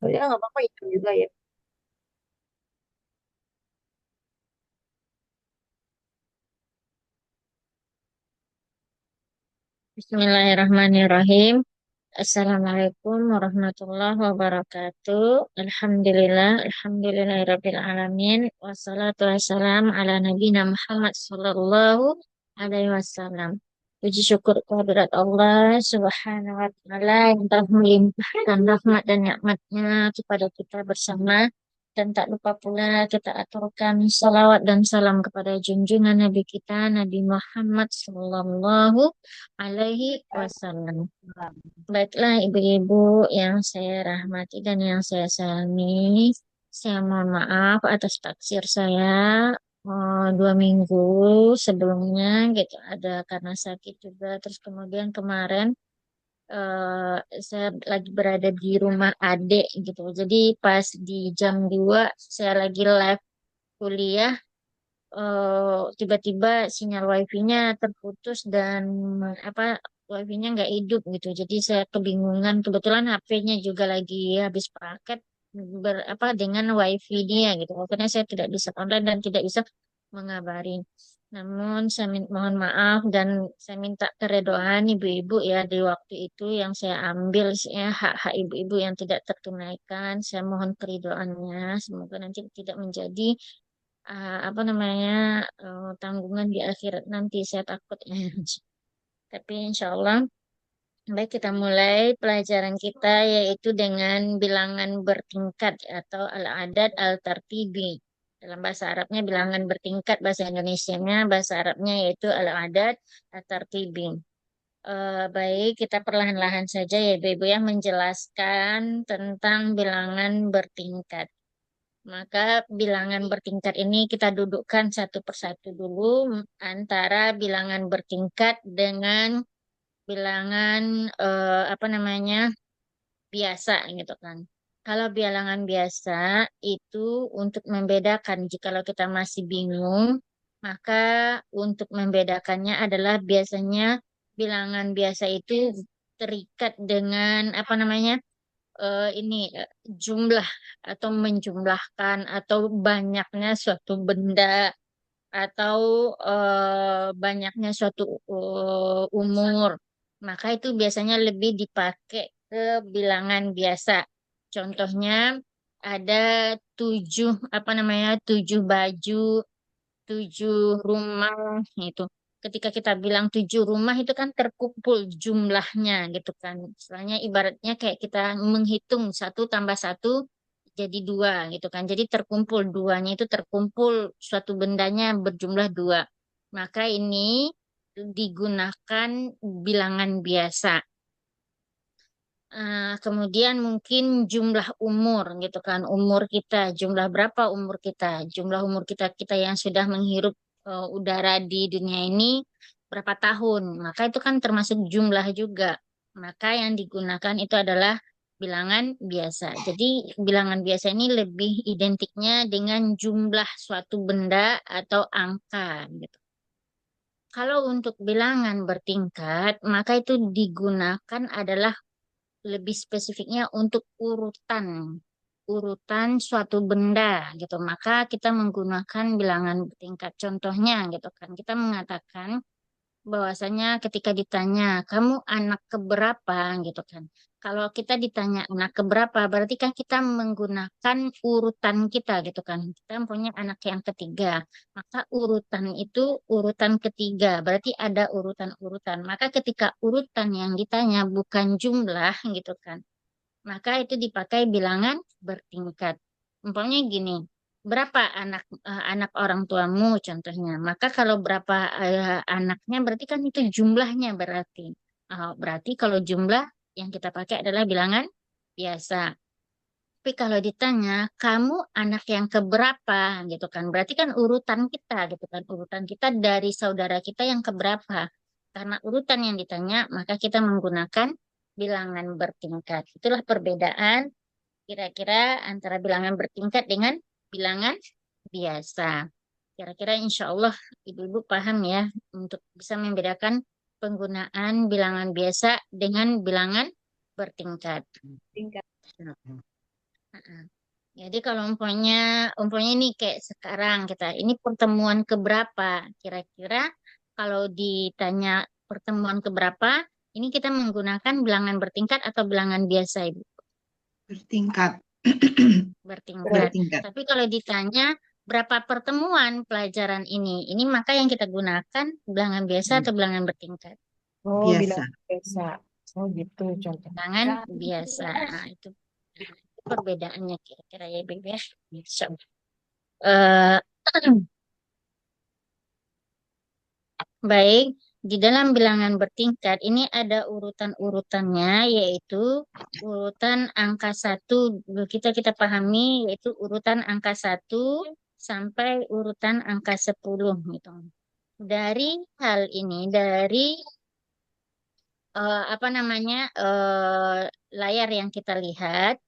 Ya nggak apa-apa itu juga ya. Bismillahirrahmanirrahim. Assalamualaikum warahmatullahi wabarakatuh. Alhamdulillahirabbil alamin. Wassalatu wassalamu ala nabiyina Muhammad sallallahu alaihi wasallam. Puji syukur kehadirat Allah Subhanahu wa taala yang telah melimpahkan rahmat dan nikmatnya kepada kita bersama, dan tak lupa pula kita aturkan salawat dan salam kepada junjungan Nabi kita Nabi Muhammad sallallahu alaihi wasallam. Baiklah ibu-ibu yang saya rahmati dan yang saya sayangi, saya mohon maaf atas taksir saya 2 minggu sebelumnya gitu, ada karena sakit juga. Terus kemudian kemarin saya lagi berada di rumah adik gitu. Jadi pas di jam 2 saya lagi live kuliah, tiba-tiba sinyal wifi-nya terputus dan apa wifi-nya nggak hidup gitu. Jadi saya kebingungan. Kebetulan HP-nya juga lagi habis paket dengan wifi dia gitu. Makanya saya tidak bisa online dan tidak bisa mengabarin. Namun saya mohon maaf dan saya minta keredoan ibu-ibu ya di waktu itu yang saya ambil ya, hak-hak ibu-ibu yang tidak tertunaikan. Saya mohon keridoannya. Semoga nanti tidak menjadi apa namanya tanggungan di akhirat nanti, saya takut ya. Tapi insya Allah baik, kita mulai pelajaran kita yaitu dengan bilangan bertingkat atau al-adad al-tartibi. Dalam bahasa Arabnya bilangan bertingkat, bahasa Indonesianya bahasa Arabnya yaitu al-adad al-tartibi. Baik, kita perlahan-lahan saja ya Ibu yang menjelaskan tentang bilangan bertingkat. Maka bilangan bertingkat ini kita dudukkan satu persatu dulu, antara bilangan bertingkat dengan bilangan apa namanya biasa gitu kan. Kalau bilangan biasa itu untuk membedakan, jikalau kita masih bingung, maka untuk membedakannya adalah biasanya bilangan biasa itu terikat dengan apa namanya ini jumlah atau menjumlahkan atau banyaknya suatu benda atau banyaknya suatu umur, maka itu biasanya lebih dipakai ke bilangan biasa. Contohnya ada 7 apa namanya 7 baju, 7 rumah itu. Ketika kita bilang 7 rumah itu kan terkumpul jumlahnya gitu kan. Soalnya ibaratnya kayak kita menghitung satu tambah satu jadi dua gitu kan. Jadi terkumpul duanya itu terkumpul suatu bendanya berjumlah dua. Maka ini digunakan bilangan biasa. Kemudian mungkin jumlah umur gitu kan, umur kita, jumlah berapa umur kita, jumlah umur kita kita yang sudah menghirup udara di dunia ini berapa tahun, maka itu kan termasuk jumlah juga. Maka yang digunakan itu adalah bilangan biasa. Jadi bilangan biasa ini lebih identiknya dengan jumlah suatu benda atau angka gitu. Kalau untuk bilangan bertingkat, maka itu digunakan adalah lebih spesifiknya untuk urutan suatu benda gitu, maka kita menggunakan bilangan bertingkat. Contohnya gitu kan, kita mengatakan bahwasanya ketika ditanya kamu anak keberapa gitu kan, kalau kita ditanya anak keberapa berarti kan kita menggunakan urutan kita gitu kan, kita punya anak yang ketiga, maka urutan itu urutan ketiga, berarti ada urutan-urutan. Maka ketika urutan yang ditanya bukan jumlah gitu kan, maka itu dipakai bilangan bertingkat. Umpamanya gini, berapa anak orang tuamu contohnya. Maka kalau berapa anaknya berarti kan itu jumlahnya berarti. Berarti kalau jumlah yang kita pakai adalah bilangan biasa. Tapi kalau ditanya, kamu anak yang keberapa gitu kan. Berarti kan urutan kita gitu kan. Urutan kita dari saudara kita yang keberapa. Karena urutan yang ditanya, maka kita menggunakan bilangan bertingkat. Itulah perbedaan kira-kira antara bilangan bertingkat dengan bilangan biasa. Kira-kira insya Allah ibu-ibu paham ya untuk bisa membedakan penggunaan bilangan biasa dengan bilangan bertingkat. Tingkat. Heeh. Jadi kalau umpamanya ini kayak sekarang ini pertemuan keberapa? Kira-kira kalau ditanya pertemuan keberapa, ini kita menggunakan bilangan bertingkat atau bilangan biasa, Ibu? Bertingkat. Bertingkat. Bertingkat. Tapi kalau ditanya berapa pertemuan pelajaran ini maka yang kita gunakan bilangan biasa atau bilangan bertingkat? Oh, bilang Biasa. biasa. Oh, gitu contohnya. Bilangan biasa. Nah, itu perbedaannya kira-kira ya, Ibu ya. Biasa. Eh, Baik, di dalam bilangan bertingkat ini ada urutan-urutannya, yaitu urutan angka satu. Kita kita pahami yaitu urutan angka satu sampai urutan angka 10 gitu. Dari hal ini, dari apa namanya layar yang kita lihat,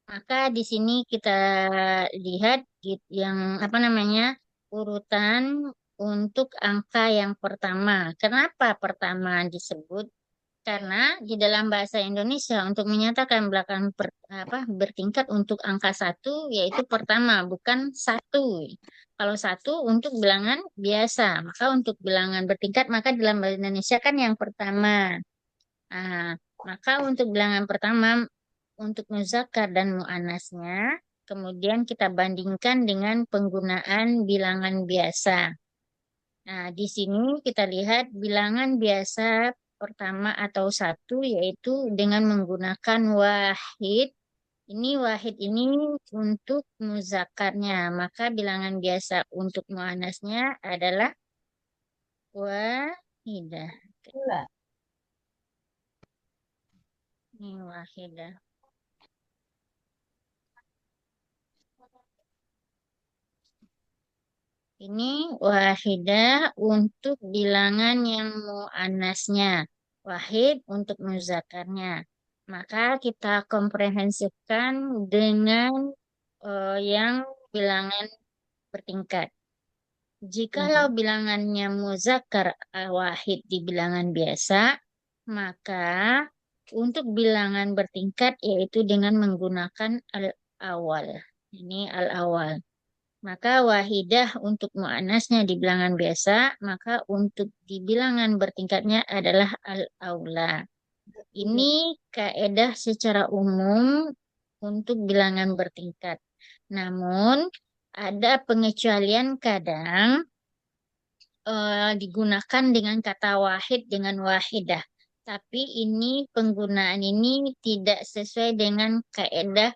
maka di sini kita lihat yang apa namanya urutan untuk angka yang pertama. Kenapa pertama disebut? Karena di dalam bahasa Indonesia untuk menyatakan belakang bertingkat untuk angka satu yaitu pertama, bukan satu. Kalau satu untuk bilangan biasa, maka untuk bilangan bertingkat maka dalam bahasa Indonesia kan yang pertama. Nah, maka untuk bilangan pertama untuk muzakkar dan muannasnya, kemudian kita bandingkan dengan penggunaan bilangan biasa. Nah, di sini kita lihat bilangan biasa pertama atau satu yaitu dengan menggunakan wahid. Ini wahid ini untuk muzakkarnya, maka bilangan biasa untuk muannasnya adalah wahidah. Pula. Ini wahidah. Ini wahidah untuk bilangan yang muannasnya, wahid untuk muzakarnya. Maka kita komprehensifkan dengan yang bilangan bertingkat. Jikalau bilangannya muzakkar wahid di bilangan biasa, maka untuk bilangan bertingkat yaitu dengan menggunakan al-awal. Ini al-awal. Maka wahidah untuk muannasnya di bilangan biasa, maka untuk di bilangan bertingkatnya adalah al-aula. Ini kaedah secara umum untuk bilangan bertingkat. Namun, ada pengecualian kadang digunakan dengan kata wahid dengan wahidah. Tapi ini penggunaan ini tidak sesuai dengan kaedah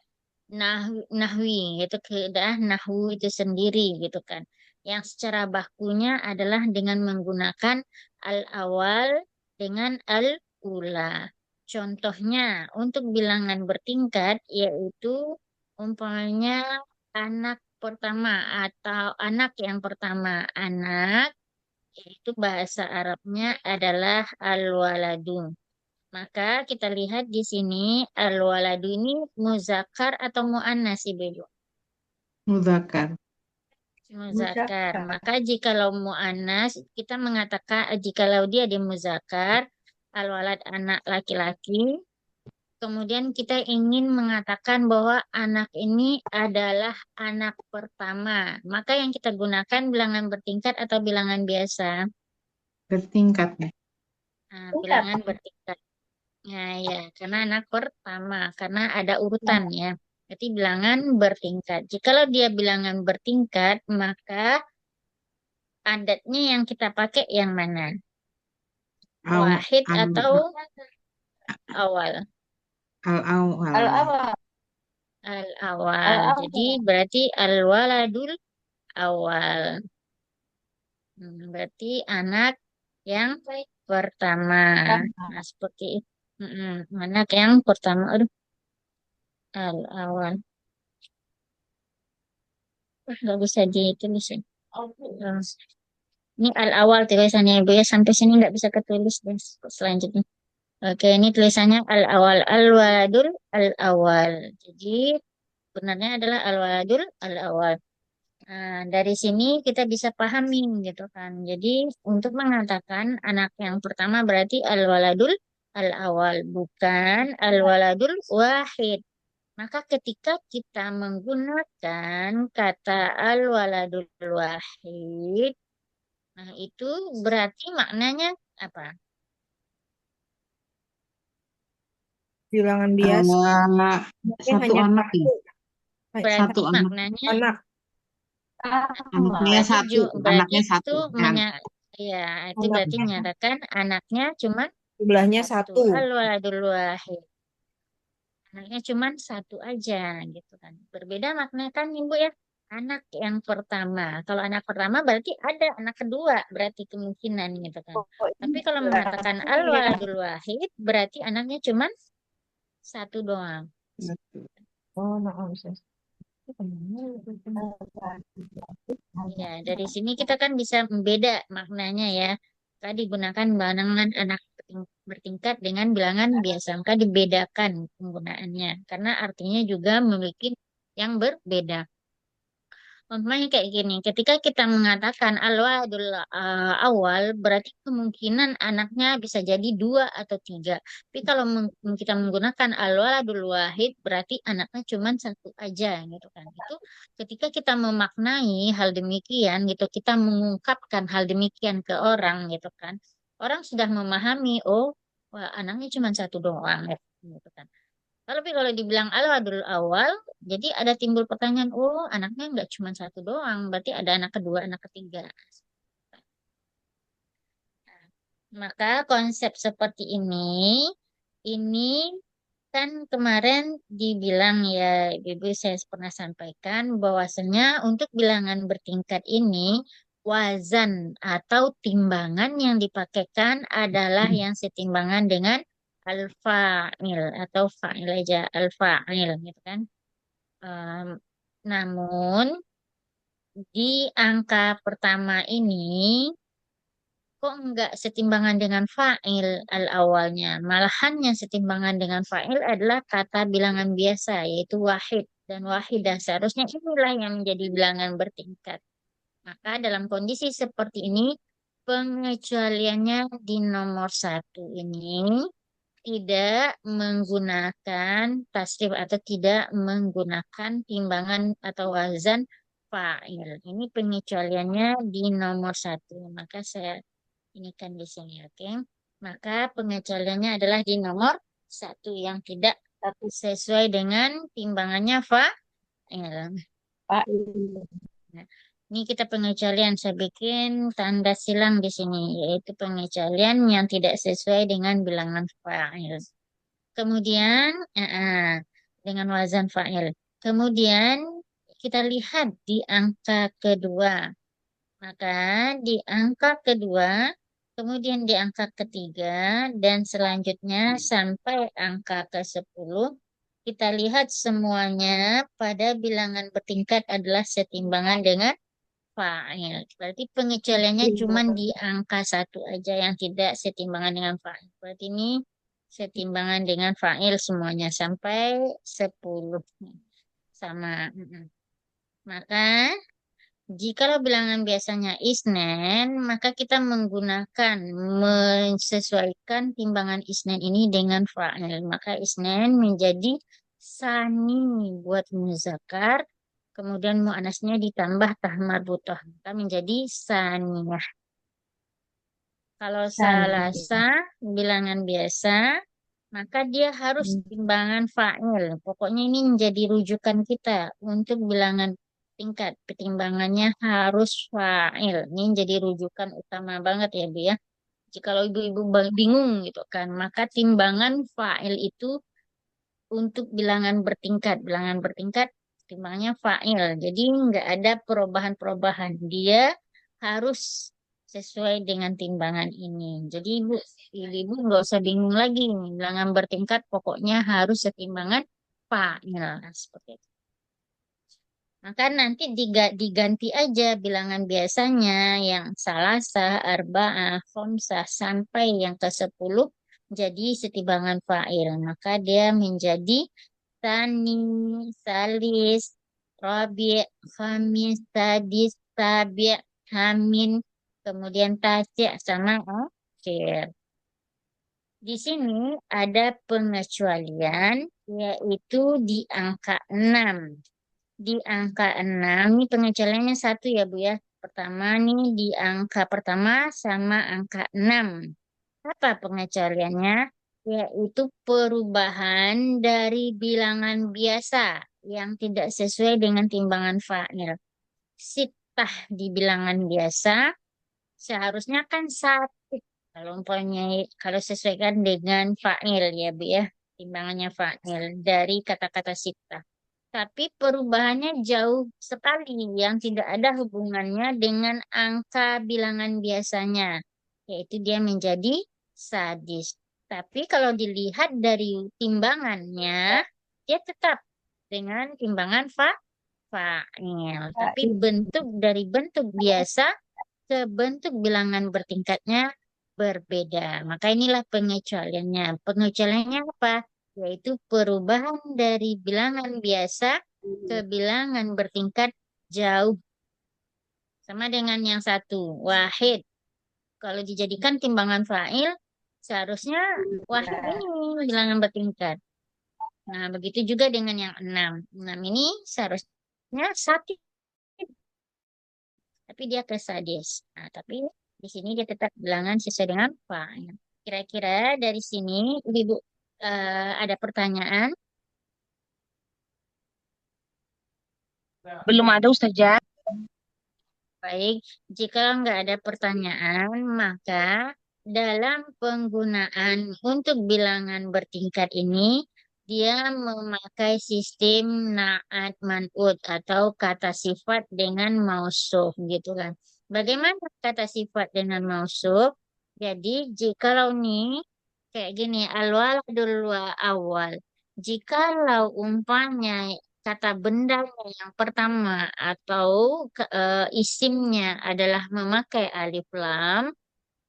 nahwi gitu kaidah nahwu itu sendiri gitu kan yang secara bakunya adalah dengan menggunakan al-awal dengan al-ula. Contohnya untuk bilangan bertingkat yaitu umpamanya anak pertama atau anak yang pertama anak yaitu bahasa Arabnya adalah al-waladun. Maka kita lihat di sini al-waladu ini muzakkar atau muannas Ibu? Muzakkar. Muzakkar. Muzakkar. Maka jikalau muannas kita mengatakan jikalau dia di muzakkar al-walad anak laki-laki, kemudian kita ingin mengatakan bahwa anak ini adalah anak pertama. Maka yang kita gunakan bilangan bertingkat atau bilangan biasa? Bertingkat ya. Nah, Tingkat. bilangan bertingkat. Nah, ya, karena anak pertama, karena ada urutannya. Berarti bilangan bertingkat. Jikalau dia bilangan bertingkat, maka adatnya yang kita pakai yang mana? Au, Wahid al, atau awal? al-awal. Al-awal. Al-awal. Jadi Al-awal. berarti al-waladul awal. Berarti anak yang pertama. Nah, seperti itu. Anak yang pertama. Aduh, al-awal. Nggak bisa ditulisin. Ini al-awal tulisannya Ibu ya. Sampai sini nggak bisa ketulis deh selanjutnya. Oke, ini tulisannya al-awal. Al-waladul al-awal. Jadi benarnya adalah al-waladul al-awal. Nah, dari sini kita bisa pahami gitu kan. Jadi untuk mengatakan anak yang pertama berarti al-waladul al-awal. Bukan al-waladul wahid. Maka ketika kita menggunakan kata al-waladul wahid, nah itu berarti maknanya apa? Bilangan biasa. Anaknya Satu hanya anak ya, satu. Berarti satu anak, maknanya Anak. anaknya berarti satu, berarti anaknya itu satu kan. ya itu berarti Anaknya menyatakan anaknya cuma jumlahnya satu. satu. Al-waladul wahid. Anaknya cuma satu aja gitu kan. Berbeda makna kan Ibu ya. Anak yang pertama. Kalau anak pertama berarti ada anak kedua. Berarti kemungkinan gitu kan. Oh, Tapi kalau mengatakan iya. al-waladul wahid berarti anaknya cuma satu doang. Oh, maaf. Ya, dari sini kita kan bisa membeda maknanya ya. Tadi digunakan bilangan anak bertingkat dengan bilangan biasa. Maka dibedakan penggunaannya. Karena artinya juga memiliki yang berbeda. Umpamanya kayak gini, ketika kita mengatakan al-waladul awal, berarti kemungkinan anaknya bisa jadi dua atau tiga. Tapi kalau kita menggunakan al-waladul wahid, berarti anaknya cuma satu aja gitu kan. Itu ketika kita memaknai hal demikian gitu, kita mengungkapkan hal demikian ke orang gitu kan. Orang sudah memahami, oh, wah, anaknya cuma satu doang gitu kan. Tapi kalau dibilang al-wadul awal, jadi ada timbul pertanyaan, oh anaknya nggak cuma satu doang, berarti ada anak kedua, anak ketiga. Maka konsep seperti ini kan kemarin dibilang ya, Ibu saya pernah sampaikan bahwasanya untuk bilangan bertingkat ini, wazan atau timbangan yang dipakaikan adalah yang setimbangan dengan al-fa'il atau fa'il aja, al-fa'il gitu kan. Em, namun di angka pertama ini kok enggak setimbangan dengan fa'il al-awalnya. Malahan yang setimbangan dengan fa'il adalah kata bilangan biasa yaitu wahid dan wahidah. Seharusnya inilah yang menjadi bilangan bertingkat. Maka dalam kondisi seperti ini pengecualiannya di nomor satu ini tidak menggunakan tasrif atau tidak menggunakan timbangan atau wazan fa'il. Ini pengecualiannya di nomor satu. Maka saya ini kan di sini, oke. Maka pengecualiannya adalah di nomor satu yang tidak sesuai dengan timbangannya fa'il. Pak. Nah, ini kita pengecualian. Saya bikin tanda silang di sini, yaitu pengecualian yang tidak sesuai dengan bilangan fa'il. Kemudian, dengan wazan fa'il. Kemudian kita lihat di angka kedua. Maka di angka kedua, kemudian di angka ketiga, dan selanjutnya sampai angka ke-10, kita lihat semuanya pada bilangan bertingkat adalah setimbangan dengan fa'il. Berarti pengecualiannya cuma di angka satu aja yang tidak setimbangan dengan fa'il. Berarti ini setimbangan dengan fa'il semuanya sampai 10. Sama. Maka jika bilangan biasanya isnen, maka kita menggunakan menyesuaikan timbangan isnen ini dengan fa'il. Maka isnen menjadi sani buat muzakkar, kemudian muannasnya ditambah tah marbutah, maka menjadi saniyah. Kalau salasa bilangan biasa, maka dia harus timbangan fa'il. Pokoknya ini menjadi rujukan kita untuk bilangan tingkat. Pertimbangannya harus fa'il. Ini jadi rujukan utama banget ya, Bu ya. Jikalau ibu-ibu bingung gitu kan, maka timbangan fa'il itu untuk bilangan bertingkat. Bilangan bertingkat timbangannya fa'il. Jadi nggak ada perubahan-perubahan. Dia harus sesuai dengan timbangan ini. Jadi ibu nggak usah bingung lagi. Bilangan bertingkat pokoknya harus setimbangan fa'il. Nah, seperti itu. Maka nanti diganti aja bilangan biasanya yang salasah, arba'ah, khomsah sampai yang ke-10 jadi setimbangan fa'il. Maka dia menjadi tani, salis, rabi', khamis, sadis, sabi', hamin, kemudian tasya sama akhir. Di sini ada pengecualian yaitu di angka 6. Di angka 6, ini pengecualiannya satu ya Bu ya. Pertama nih di angka pertama sama angka 6. Apa pengecualiannya? Yaitu perubahan dari bilangan biasa yang tidak sesuai dengan timbangan fa'il. Sitah di bilangan biasa seharusnya kan satu. Kalau umpamanya kalau sesuaikan dengan fa'il ya Bu ya, timbangannya fa'il dari kata-kata sitah. Tapi perubahannya jauh sekali yang tidak ada hubungannya dengan angka bilangan biasanya, yaitu dia menjadi sadis. Tapi kalau dilihat dari timbangannya, dia tetap dengan timbangan fa'il. Tapi bentuk dari bentuk biasa ke bentuk bilangan bertingkatnya berbeda. Maka inilah pengecualiannya. Pengecualiannya apa? Yaitu perubahan dari bilangan biasa ke bilangan bertingkat jauh. Sama dengan yang satu, wahid. Kalau dijadikan timbangan fa'il, seharusnya wahid ini bilangan bertingkat. Nah, begitu juga dengan yang 6. 6 ini seharusnya satu, tapi dia ke sadis. Nah, tapi di sini dia tetap bilangan sesuai dengan fa'il. Kira-kira dari sini, Ibu ada pertanyaan? Belum ada Ustazah. Baik, jika nggak ada pertanyan, maka dalam penggunaan untuk bilangan bertingkat ini, dia memakai sistem naat man'ut atau kata sifat dengan mausuf gitu kan. Bagaimana kata sifat dengan mausuf? Jadi, jikalau nih kayak gini, al-waladul awal. Jikalau umpamanya kata benda yang pertama atau isimnya adalah memakai alif lam,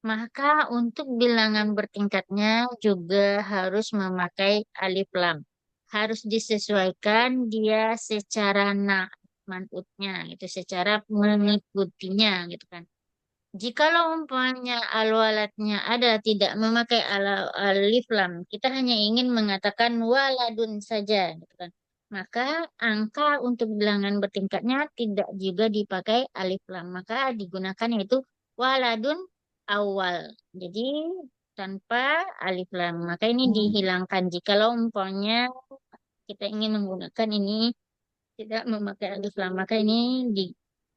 maka untuk bilangan bertingkatnya juga harus memakai alif lam. Harus disesuaikan dia secara man'utnya, itu secara mengikutinya gitu kan. Jikalau umpamanya al-waladnya adalah tidak memakai alif lam, kita hanya ingin mengatakan waladun saja, gitu kan. Maka angka untuk bilangan bertingkatnya tidak juga dipakai alif lam, maka digunakan yaitu waladun awal. Jadi tanpa alif lam, maka ini dihilangkan. Jikalau umpamanya kita ingin menggunakan ini tidak memakai alif lam, maka ini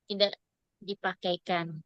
tidak dipakaikan.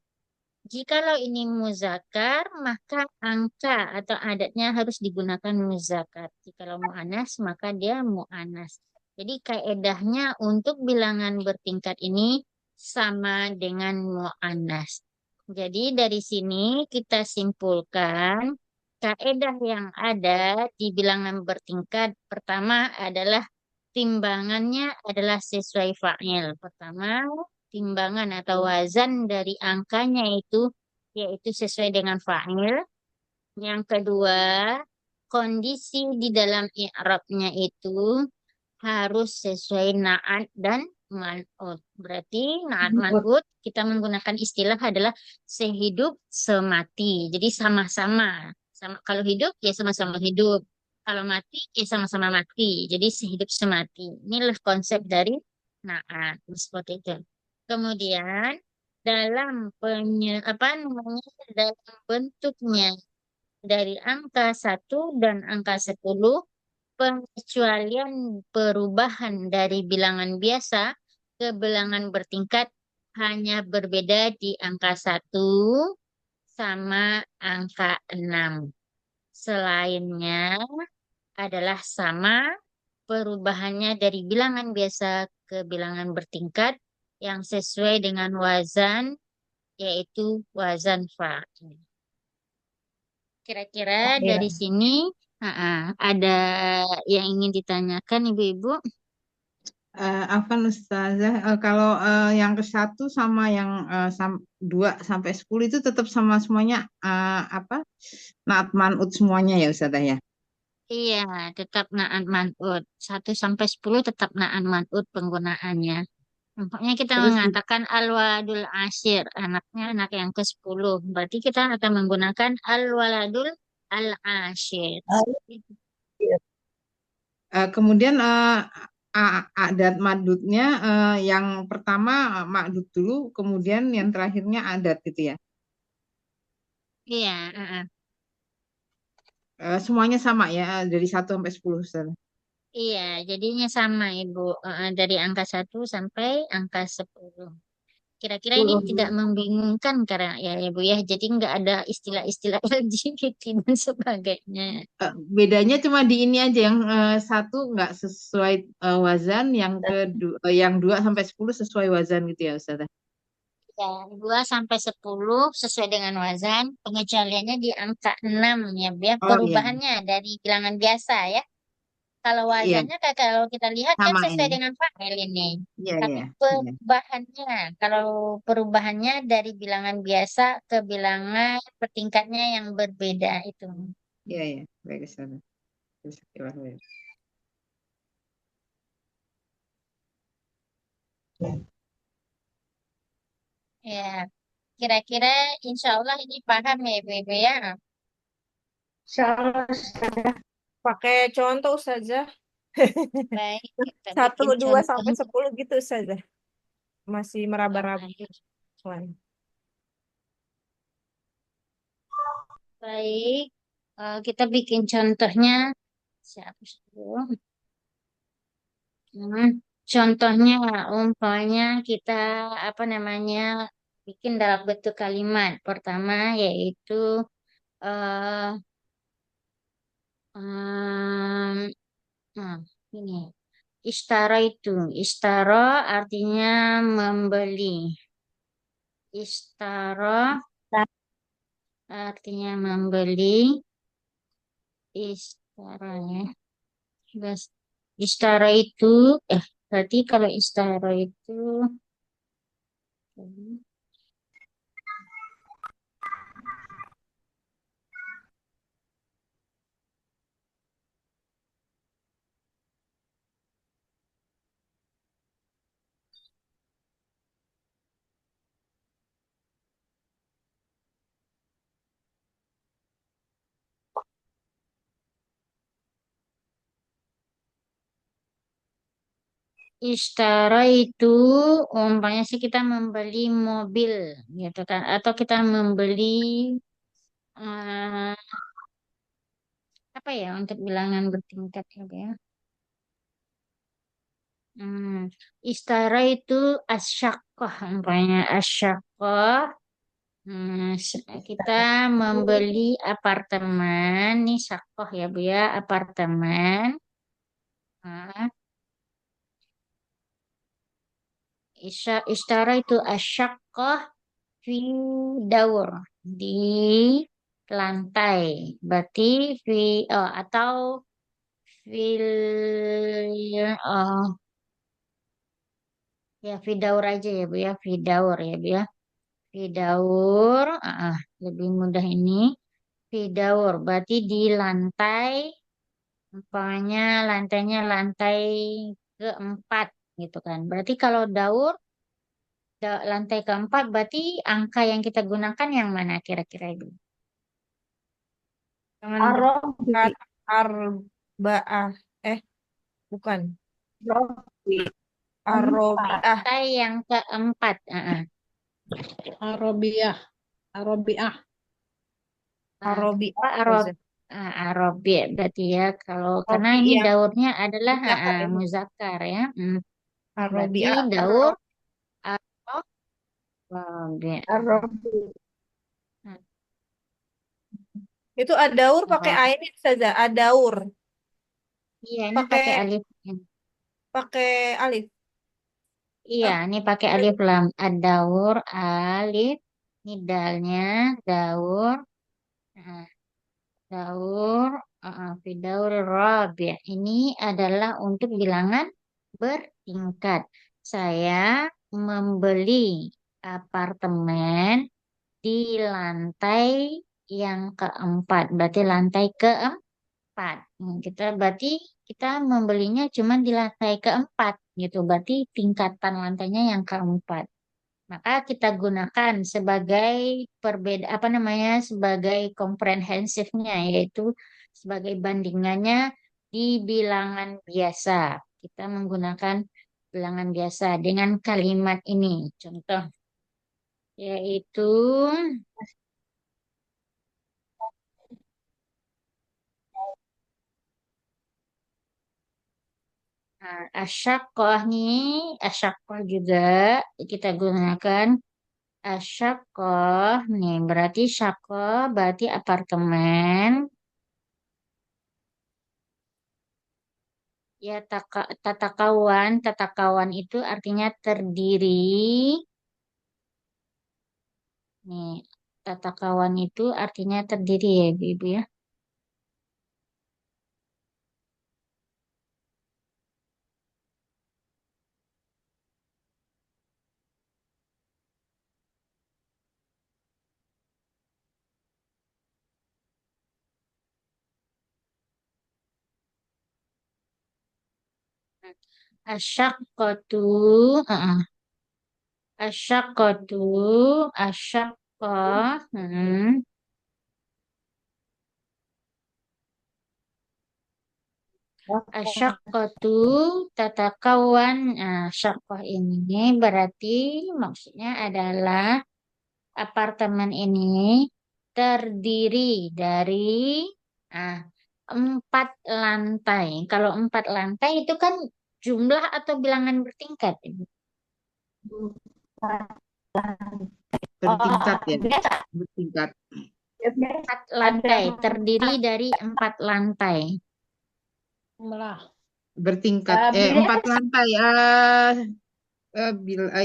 Jikalau ini muzakkar, maka angka atau adatnya harus digunakan muzakkar. Jikalau mu'annas, maka dia mu'annas. Jadi kaedahnya untuk bilangan bertingkat ini sama dengan mu'annas. Jadi dari sini kita simpulkan kaedah yang ada di bilangan bertingkat pertama adalah timbangannya adalah sesuai fa'il. Pertama, timbangan atau wazan dari angkanya itu yaitu sesuai dengan fa'il. Yang kedua, kondisi di dalam i'rabnya itu harus sesuai na'at dan man'ut. Berarti na'at man'ut kita menggunakan istilah adalah sehidup semati. Jadi sama-sama. Kalau hidup ya sama-sama hidup. Kalau mati ya sama-sama mati. Jadi sehidup semati. Inilah konsep dari na'at. Seperti itu. Kemudian dalam apa namanya dalam bentuknya dari angka 1 dan angka 10, pengecualian perubahan dari bilangan biasa ke bilangan bertingkat hanya berbeda di angka 1 sama angka 6. Selainnya adalah sama perubahannya dari bilangan biasa ke bilangan bertingkat yang sesuai dengan wazan, yaitu wazan fa'il. Kira-kira Ya. dari sini ada yang ingin ditanyakan Ibu-Ibu? Afwan Ustazah, kalau yang ke satu sama yang 2 sampai 10 itu tetap sama semuanya apa? Naat man'ut semuanya ya Ustazah ya. Iya, tetap na'an man'ut. 1 sampai 10 tetap na'an man'ut penggunaannya. Pokoknya kita Terus mengatakan al-waladul asyir, anaknya anak yang ke-10. Berarti kita akan menggunakan al-waladul al-asyir. Kemudian adat madutnya yang pertama madut dulu, kemudian yang terakhirnya adat gitu ya. Iya, Semuanya sama ya dari 1 sampai 10 Ustaz. iya, jadinya sama Ibu. Dari angka 1 sampai angka 10. Kira-kira ini 10. tidak membingungkan karena ya Bu ya. Jadi nggak ada istilah-istilah LGBT dan sebagainya. Bedanya cuma di ini aja yang satu nggak sesuai wazan, yang kedua yang 2 sampai 10 sesuai wazan gitu ya Ustaz. Ya, 2 sampai 10 sesuai dengan wazan. Pengecualiannya di angka 6 ya Bu ya. Oh iya, Perubahannya dari bilangan biasa ya. Kalau iya wazannya kalau kita lihat kan sama sesuai ini. dengan fa'il ini. Iya Tapi iya iya perubahannya dari bilangan biasa ke bilangan bertingkatnya yang berbeda itu. iya iya baik Ustaz. Bismillahirrahmanirrahim. Ya, kira-kira insya Allah ini paham ya Ibu ya. Insyaallah pakai contoh saja. Baik, kita Satu, bikin 2 sampai contohnya. 10 gitu saja. Masih meraba-raba. Baik, Cuman. baik. Kita bikin contohnya. Siapa sih? Hmm, Contohnya, umpamanya kita apa namanya bikin dalam bentuk kalimat. Pertama yaitu eh em, nah, ini istaro artinya membeli. Istaro artinya membeli. Istaro ya. Terus istaro itu berarti kalau istaro itu Ishtara itu umpamanya sih kita membeli mobil gitu kan atau kita membeli eh, apa ya untuk bilangan bertingkat ya Bu ya. Hmm, Ishtara itu asyakoh umpamanya asyakoh. Kita membeli apartemen nih sakoh ya Bu ya apartemen. Nah, Ishtara itu asyakoh fi daur di lantai. Berarti atau fil oh ya fidaur aja ya Bu ya fidaur ya Bu ya fidaur lebih mudah ini fidaur berarti di lantai umpamanya lantainya lantai keempat gitu kan berarti kalau daur lantai keempat berarti angka yang kita gunakan yang mana kira-kira itu. Jangan Arabi. berkat arba'ah. Eh, bukan. Arabi. Empat. Arobiah. Lantai yang keempat. Arabiah. Arabiah. Arobiah. Apa Saja. Arabi berarti ya kalau karena Robi ini yang daurnya adalah muzakkar ini. muzakkar ya. Berarti Arobiah. daur Arabi. Arobi. Hmm, Itu adaur pakai Arab. ain saja. Adaur. Iya, ini pakai Pakai alif. alif. Iya, Ah, ini pakai alif lam. Ad-daur alif. Ini dalnya daur. Nah, daur. Fidaur rabi. Ini adalah untuk bilangan bertingkat. Saya membeli apartemen di lantai yang keempat. Berarti lantai keempat. Kita berarti kita membelinya cuma di lantai keempat gitu. Berarti tingkatan lantainya yang keempat. Maka kita gunakan sebagai perbeda apa namanya sebagai komprehensifnya yaitu sebagai bandingannya di bilangan biasa. Kita menggunakan bilangan biasa dengan kalimat ini. Contoh yaitu asyakoh nih, asyakoh juga kita gunakan asyakoh nih. Berarti syakoh berarti apartemen. Ya, tatakawan itu artinya terdiri. Nih, tatakawan itu artinya terdiri ya, Ibu ya. Asyakotu, uh asyakotu, asyakoh, asyakotu, tatakawan. Nah, syakoh ini berarti maksudnya adalah apartemen ini terdiri dari ah, 4 lantai. Kalau 4 lantai itu kan jumlah atau bilangan bertingkat, Ibu? Bertingkat ya, Biasa. bertingkat. 4 lantai, terdiri dari 4 lantai. Jumlah. Bertingkat. Empat Biasa. lantai.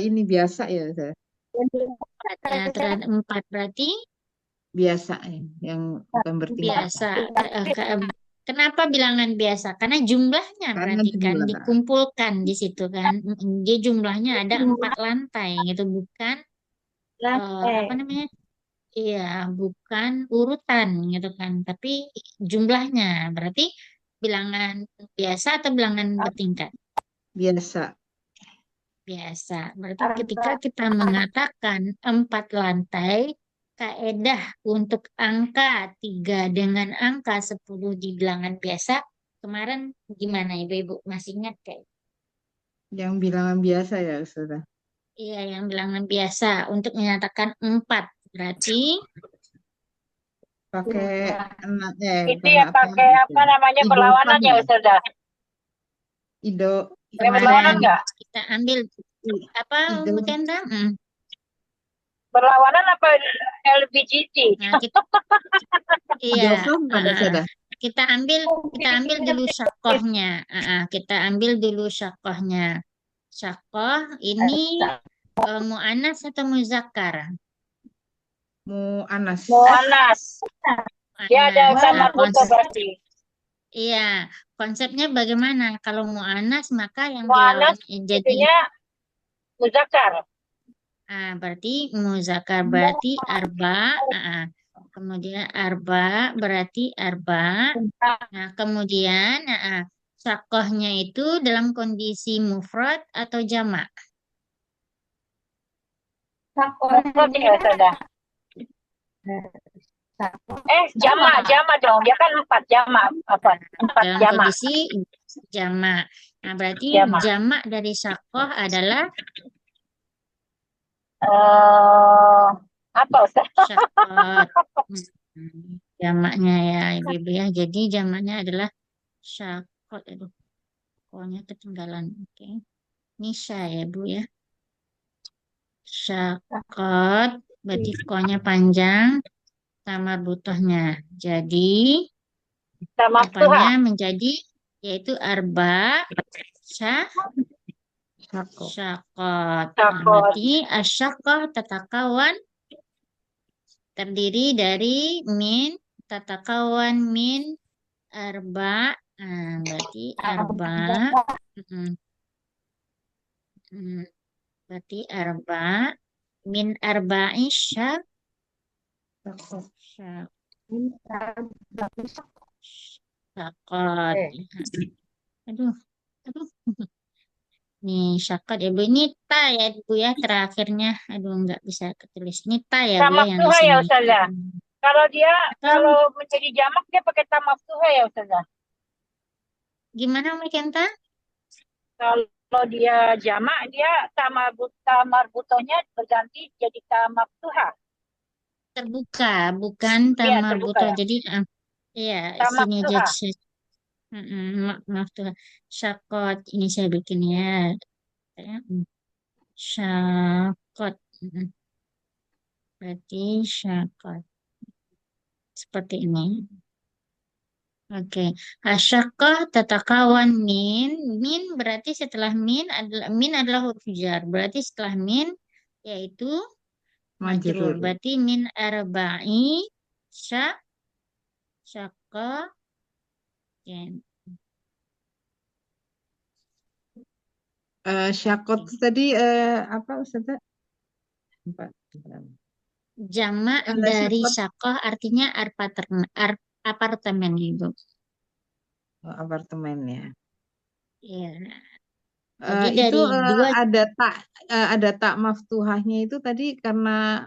Ini biasa ya, Ustazah. Terhadap 4 berarti Biasa ya, yang bukan bertingkat. biasa. Kenapa bilangan biasa? Karena jumlahnya Karena berarti kan jumlah. dikumpulkan di situ kan. Dia jumlahnya ada 4 lantai gitu, bukan apa Lantai. namanya? Iya, bukan urutan gitu kan, tapi jumlahnya berarti bilangan biasa atau bilangan bertingkat? Biasa. Biasa. Berarti ketika kita mengatakan 4 lantai, kaedah untuk angka 3 dengan angka 10 di bilangan biasa, kemarin gimana Ibu-Ibu? Masih ingat kayak? Yang bilangan biasa ya, Ustazah. Iya, yang bilangan biasa untuk menyatakan 4. Berarti Pakai Itu bukan ya apa pakai itu. apa namanya Idopan perlawanan ya ya. Ustazah? Ido, Pakai perlawanan kemarin nggak? kita ambil apa ido, Bu Kendra? Perlawanan apa LPGT? Nah, iya, idofan pada ah, Ustazah. kita ambil kita ambil dulu syakohnya. Kita ambil dulu syakohnya. Syakoh ini mu'annas atau muzakkar? Mu'anas. Mu'annas. Dia ada Mu'annas. sama buta berarti. Iya, konsepnya bagaimana? Kalau mu'annas maka yang dilawan Mu'annas jadi itunya muzakkar. berarti muzakkar berarti arba. Kemudian arba berarti arba. Nah, kemudian sakohnya itu dalam kondisi mufrad atau jamak. Mufrad ya Ustazah. Jama dong. Dia kan 4 jama. Apa? 4 Dalam jama. kondisi jamak. Nah, berarti Jama. jamak dari sakoh adalah Apa Ustaz? syakot. Jamaknya ya, Ibu ya. Jadi jamaknya adalah syakot. Aduh, pokoknya ketinggalan. Oke. Nisa ya, Bu ya. Syakot. Berarti konya panjang sama butuhnya. Jadi Sama apanya Tuhan. menjadi yaitu arba syakot. Nah, Takut. berarti asyakoh tatakawan terdiri dari min tatakawan min arba. Nah, berarti arba. Mm, mm, Berarti arba min arba'in syakot. Aduh, aduh. Nih, syakat ya Bu. Ini ta ya Bu ya terakhirnya. Aduh, nggak bisa ketulis. Ini ta ya Bu Sama ya yang di Tuhan ya sini. Ustazah. Kalau dia Atau kalau menjadi jamak dia pakai tamak Tuhan ya Ustazah. Gimana Umi Kenta? Kalau dia jamak, dia tamar butonya berganti jadi tamak tuha. Terbuka, bukan Iya, tamar terbuka buto. ya. Jadi, ya Tamak sini aja. tuha. Maaf tuh. Syakot. Ini saya bikin ya. Ya, Syakot. Berarti syakot. Seperti ini. Oke. Asyakoh tatakawan min. Min berarti setelah min adalah huruf jar. Berarti setelah min yaitu majrur. Majrur. Berarti min arba'i syak syakah. Ya. Syakot tadi apa Ustazah? Empat. Jamak dari Syakot syakoh artinya apartemen itu. apartemen ya. Ya. Jadi Itu dari dua ada tak maftuhahnya itu tadi karena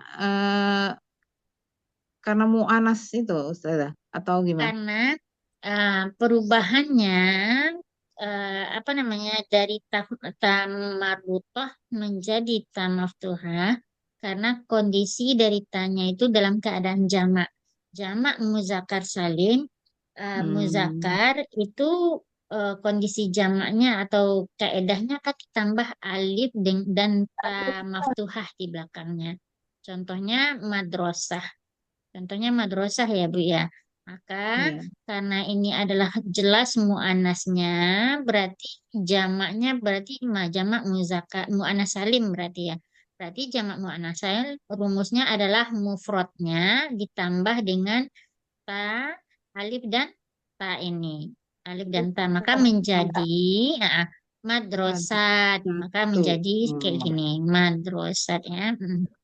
mu'anas itu Ustazah atau gimana? karena perubahannya apa namanya dari tamarbutoh menjadi tamaftuhah karena kondisi dari tanya itu dalam keadaan jamak. Jamak muzakkar salim, Hmm. muzakkar itu kondisi jamaknya atau kaedahnya kan ditambah alif dan ta maftuhah di belakangnya. Contohnya madrasah. Contohnya madrasah ya Bu ya. Maka Iya. karena ini adalah jelas muannasnya, berarti jamaknya berarti jamak muzakkar muannas salim berarti ya. Berarti jamak muannas salim rumusnya adalah mufradnya ditambah dengan ta, alif dan ta ini. Alif dan ta maka menjadi ah, Ada madrasat, maka satu. menjadi kayak Hmm. gini, madrasat ya.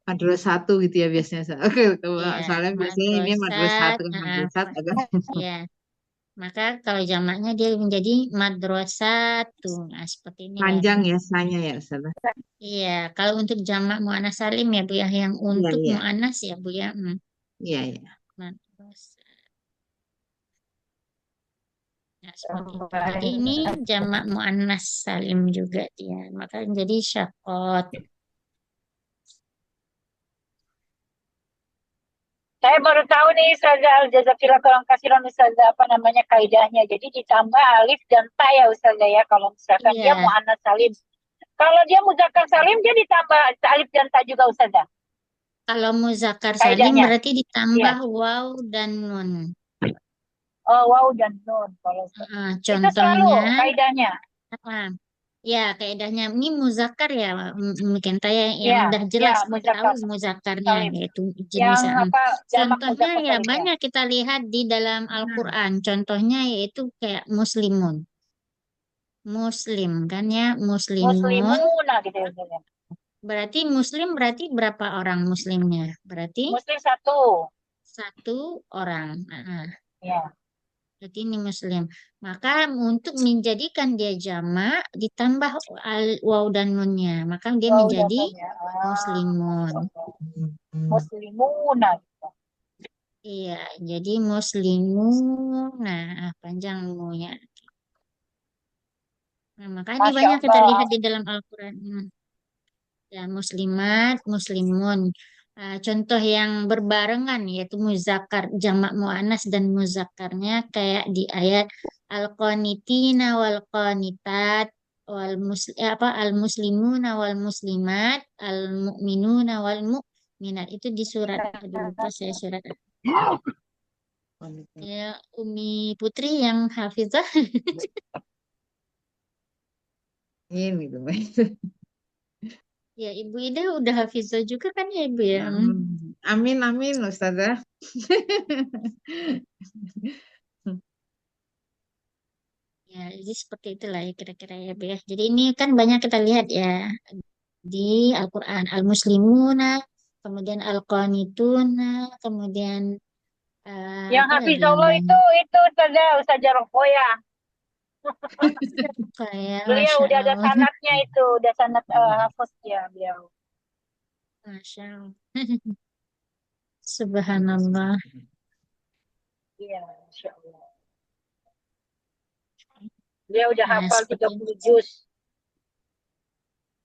Madrasah satu gitu ya biasanya. Oke, Iya, soalnya biasanya ini madrasah madrasat. satu kan madrasah agak. Ya, maka kalau jamaknya dia menjadi madrasatu. Nah, seperti ini ya. Panjang ya sanya ya Ustazah. Iya, kalau untuk jamak muannas salim ya Bu ya, yang Iya, untuk iya. muannas ya Bu ya. Iya, iya. Madrasah. Nah, seperti itu. Jadi ini jamak muannas salim juga dia. Maka jadi syakot. Saya baru tahu nih Ustazah Al-Jazakillah tolong kasih dong Ustazah apa namanya kaidahnya. Jadi ditambah alif dan ta ya Ustazah ya kalau misalkan dia Iya, muannas salim. Kalau dia muzakkar salim dia ditambah alif dan ta juga Ustazah. kalau muzakkar salim Kaidahnya. berarti ditambah Iya. waw dan nun. Oh, wow dan nun kalau itu selalu Contohnya, kaidahnya. ah, ya, kaidahnya ini muzakkar ya, mungkin saya yang Iya, udah iya jelas kita tahu muzakkar muzakkarnya salim. yaitu Yang jenis apa jamak contohnya muzakkar ya salim ya. banyak kita lihat di dalam Hmm. Al-Qur'an. Contohnya yaitu kayak muslimun. Muslim kan ya, muslimun. Muslimuna gitu ya Ustazah. Berarti muslim berarti berapa orang muslimnya? Berarti Muslim satu. satu orang. Ya. Berarti ini muslim. Maka untuk menjadikan dia jamak ditambah waw dan nunnya. Maka dia Wow dan menjadi nun ya. muslimun. Muslimuna gitu. Iya, jadi muslimun. Nah, panjang munya. Nah, maka ini Masya banyak kita lihat Allah. di dalam Al-Quran. Ya, muslimat, muslimun. Contoh yang berbarengan yaitu muzakkar, jamak muannas dan muzakkarnya kayak di ayat al-qanitina wal qanitat al muslimuna wal muslimat al mu'minuna wal mu'minat itu di surat aduh lupa saya surat ya Umi Putri yang hafizah. Ini tuh. Ya Ibu Ida udah hafizah juga kan ya Ibu ya. Amin, amin Ustazah. Ya, jadi seperti itulah ya kira-kira ya, Bu ya. Jadi ini kan banyak kita lihat ya di Al-Quran. Al-Muslimuna, kemudian Al-Qanituna, kemudian Yang apa lagi yang Hafizullah banyak. itu Ustazah Rokoya. Kayak Beliau Masya udah ada Allah, sanatnya itu, udah sanat hafaz ya beliau. Masya Allah. Subhanallah. Iya, Masya Allah. Dia udah Nah, hafal seperti itu. 30 juz.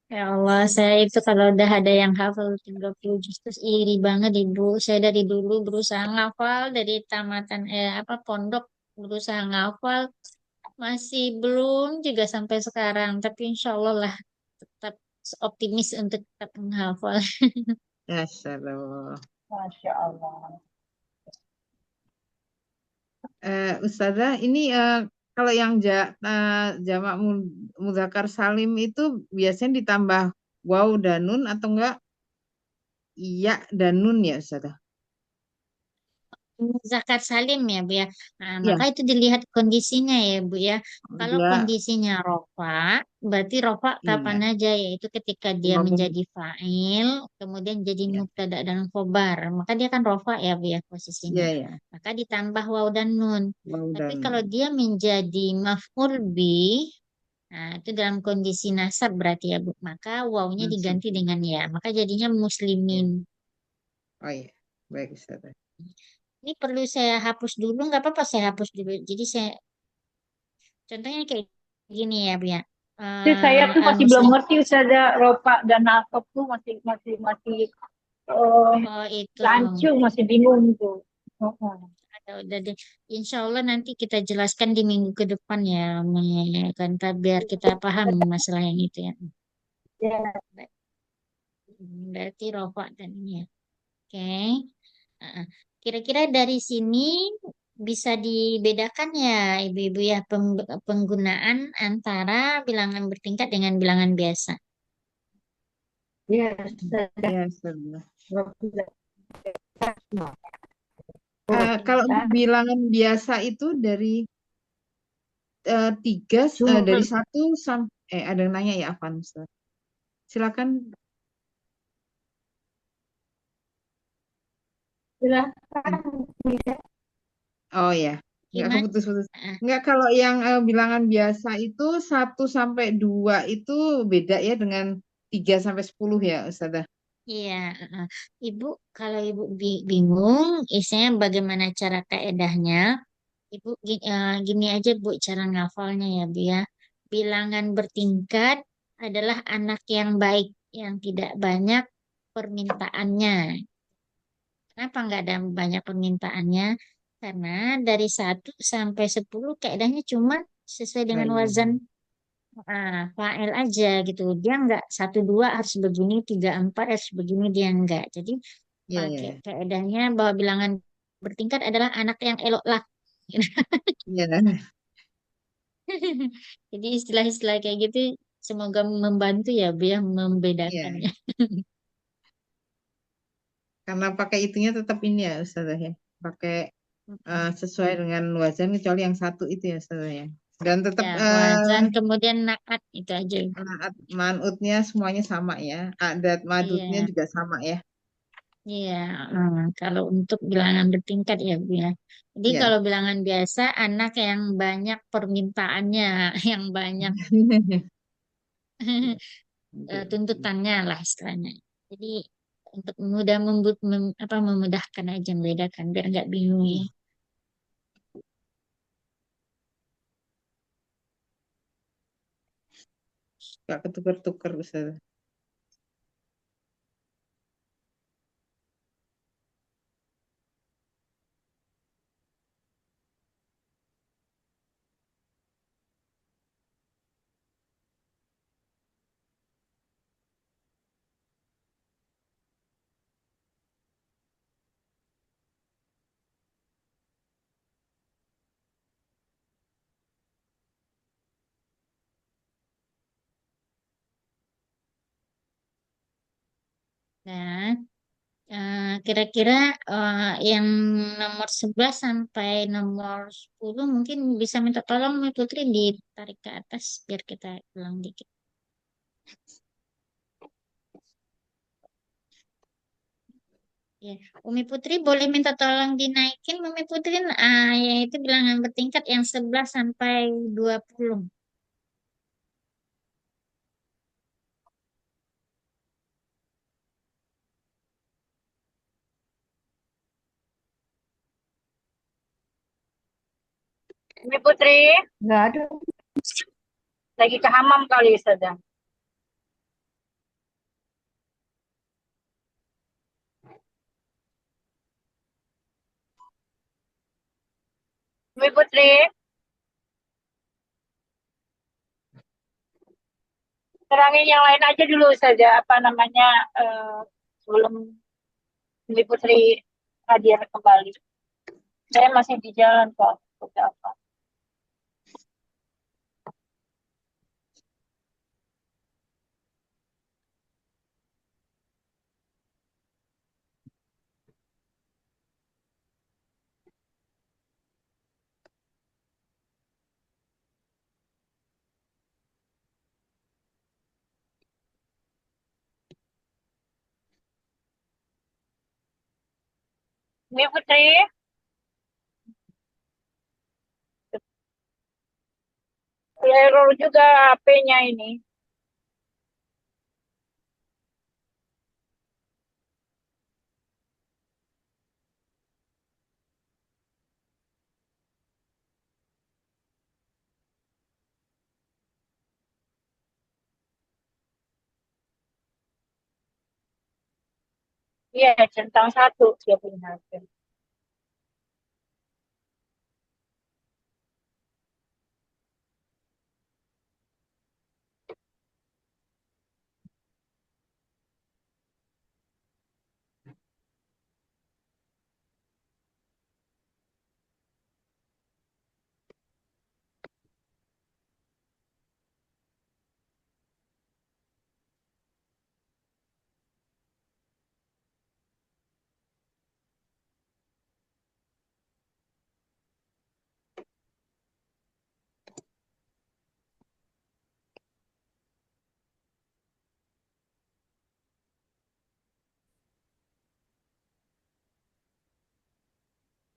Ya Allah, saya itu kalau udah ada yang hafal 30 juz terus iri banget Ibu. Saya dari dulu berusaha ngafal dari tamatan apa pondok berusaha ngafal masih belum juga sampai sekarang. Tapi insya Allah lah tetap optimis untuk tetap menghafal. Masya Allah. Masya Allah. Ustazah, ini kalau yang jamak mudzakkar salim itu biasanya ditambah waw dan nun atau enggak iya dan nun ya Ustazah? Zakat salim ya Bu ya. Nah, Iya, maka itu dilihat kondisinya ya Bu ya. Kalau dia kondisinya rofa, berarti rofa kapan iya. aja yaitu ketika dia Cuma menjadi fa'il, kemudian jadi ya, mubtada dan khobar. Maka dia kan rofa ya Bu ya posisinya. iya ya, Maka ditambah waw dan nun. waw Tapi dan kalau nun. dia menjadi maf'ul bih, nah itu dalam kondisi nasab berarti ya Bu. Maka wawnya Masuk. diganti dengan ya. Maka jadinya Ya. muslimin. Oh iya, baik Ustazah. Ini perlu saya hapus dulu, nggak apa-apa saya hapus dulu. Jadi saya contohnya kayak gini ya, Bu ya. Tapi saya tuh masih belum Muslim. ngerti Ustazah ropa dan nasab tuh masih eh, Oh itu. rancu, masih bingung tuh. Heeh. Udah deh. Insya Allah nanti kita jelaskan di minggu ke depan ya, kan biar kita paham masalah yang itu ya. Ya, Berarti rokok dan ini ya. Oke. Heeh. Kira-kira dari sini bisa dibedakan ya, Ibu-ibu ya, penggunaan antara bilangan bertingkat dengan bilangan biasa. ya Ustazah. Ya Ustazah. Kalau untuk bilangan biasa itu dari tiga dari Cuma satu sampai ada yang nanya ya Afan Ustaz. Silakan. silakan. Oh ya, nggak Gimana? keputus-putus. Heeh. Nggak kalau yang bilangan biasa itu 1 sampai 2 itu beda ya dengan 3 sampai 10 ya Ustazah. Iya, heeh. Ibu, kalau Ibu bingung, isinya bagaimana cara kaedahnya, Ibu gini aja Bu, cara ngafalnya ya Bu ya. Bilangan bertingkat adalah anak yang baik, yang tidak banyak permintaannya. Kenapa nggak ada banyak permintaannya? Karena dari 1 sampai 10 kaedahnya cuma sesuai Nah, dengan iya. wazan fa'il aja gitu. Dia nggak 1 2 harus begini, 3 4 harus begini, dia nggak. Jadi Iya, iya, pakai iya. kaedahnya bahwa bilangan bertingkat adalah anak yang elok lah. Iya, Jadi istilah-istilah kayak gitu semoga membantu ya Bu ya membedakannya. iya. Karena pakai itunya tetap ini ya Ustazah ya. Pakai sesuai dengan wazan kecuali yang satu itu ya Ustazah ya. Dan tetap Ya, wazan kemudian naat itu aja. naat manutnya semuanya sama ya. Adat madutnya Iya, juga sama ya. iya. Kalau untuk bilangan bertingkat ya Bu ya. Jadi Iya. kalau bilangan biasa anak yang banyak permintaannya, yang banyak tuntutannya lah istilahnya. Jadi untuk memudahkan aja membedakan biar nggak bingung ya. Gak ketukar-tukar Ustazah. Nah, kira-kira yang nomor 11 sampai nomor 10 mungkin bisa minta tolong Mbak Putri ditarik ke atas biar kita ulang dikit. Ya, Umi Putri boleh minta tolong dinaikin Umi Putri yaitu bilangan bertingkat yang 11 sampai 20. Umi Putri, nggak ada. Lagi ke hamam kali sedang. Dwi Putri, terangin yang lain aja dulu saja apa namanya eh, sebelum Dwi Putri hadir kembali. Saya masih di jalan kok. Udah apa? Dwi Putri, error juga HP-nya ini. Iya, centang satu dia punya HP.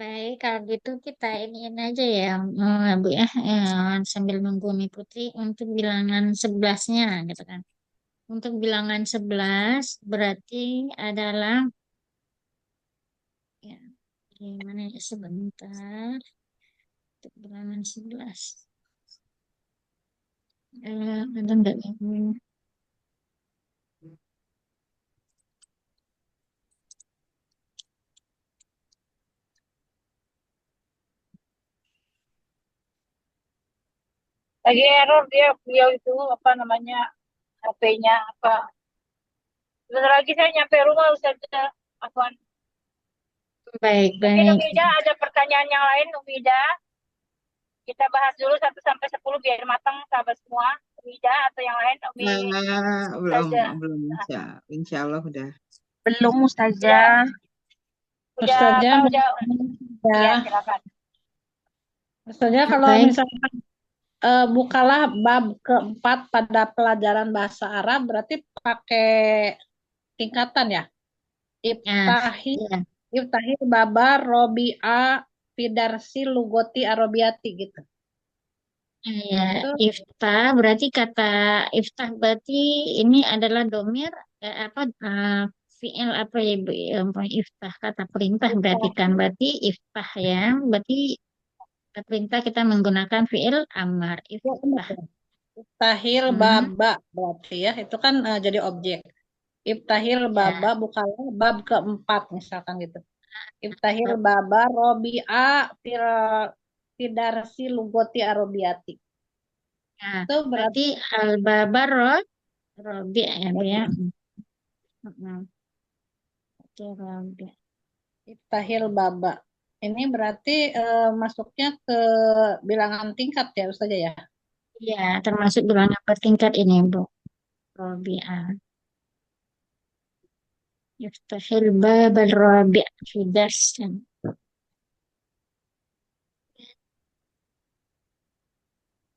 Baik, kalau gitu kita iniin aja ya, Bu ya, sambil nunggu Mi Putri untuk bilangan 11-nya gitu kan. Untuk bilangan 11 berarti adalah ya gimana ya sebentar untuk bilangan 11. Ada enggak ya? Lagi error dia, beliau itu apa namanya HP-nya apa. Sebentar lagi saya nyampe rumah Ustaz. Afwan. Baik, Mungkin baik. Umida ada pertanyaan yang lain, Umida. Kita bahas dulu 1 sampai 10 biar matang sahabat semua. Umida atau yang lain, Umi Belum, saja. belum Nah, insya Allah udah. Belum udah, Ustazah. udah Ustazah, apa, udah, iya ya. silakan. Ustazah kalau Baik. misalkan bukalah bab keempat pada pelajaran bahasa Arab berarti pakai tingkatan ya. Nah, Iftahi, ya. Iftahi baba Robi'a Fidarsi Lugoti Arabiyati gitu. Ya, Itu iftah berarti kata iftah berarti ini adalah domir apa fiil apa ya Bu? Iftah kata perintah berarti kan berarti iftah ya berarti kata perintah kita menggunakan fiil amar ya, benar iftah. ya. Iftahil Hmm, baba berarti ya. Itu kan jadi objek. Iftahil baba ya. bukalah bab keempat misalkan gitu. Iftahil baba Robi'a fil Fidarsi Lugoti Arabiyati. Nah, Itu berarti berarti al-babar robi ya Bu ya. Hmm, oke, robi. Iftahil baba. Ini berarti masuknya ke bilangan tingkat ya Ustaz ya. Ya, termasuk bilangan bertingkat ini Bu. Robi'ah. Yaftahil babal rabi' fi darsin.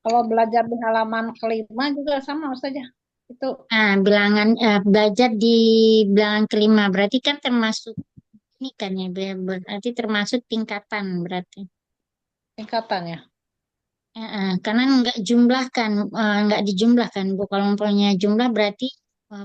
Kalau belajar di halaman kelima juga sama Ustaz ya. Itu Nah, bilangan belajar di bilangan kelima berarti kan termasuk ini kan ya, berarti termasuk tingkatan berarti. tingkatan ya. Karena nggak jumlahkan, nggak dijumlahkan. Bu. Kalau mempunyai jumlah berarti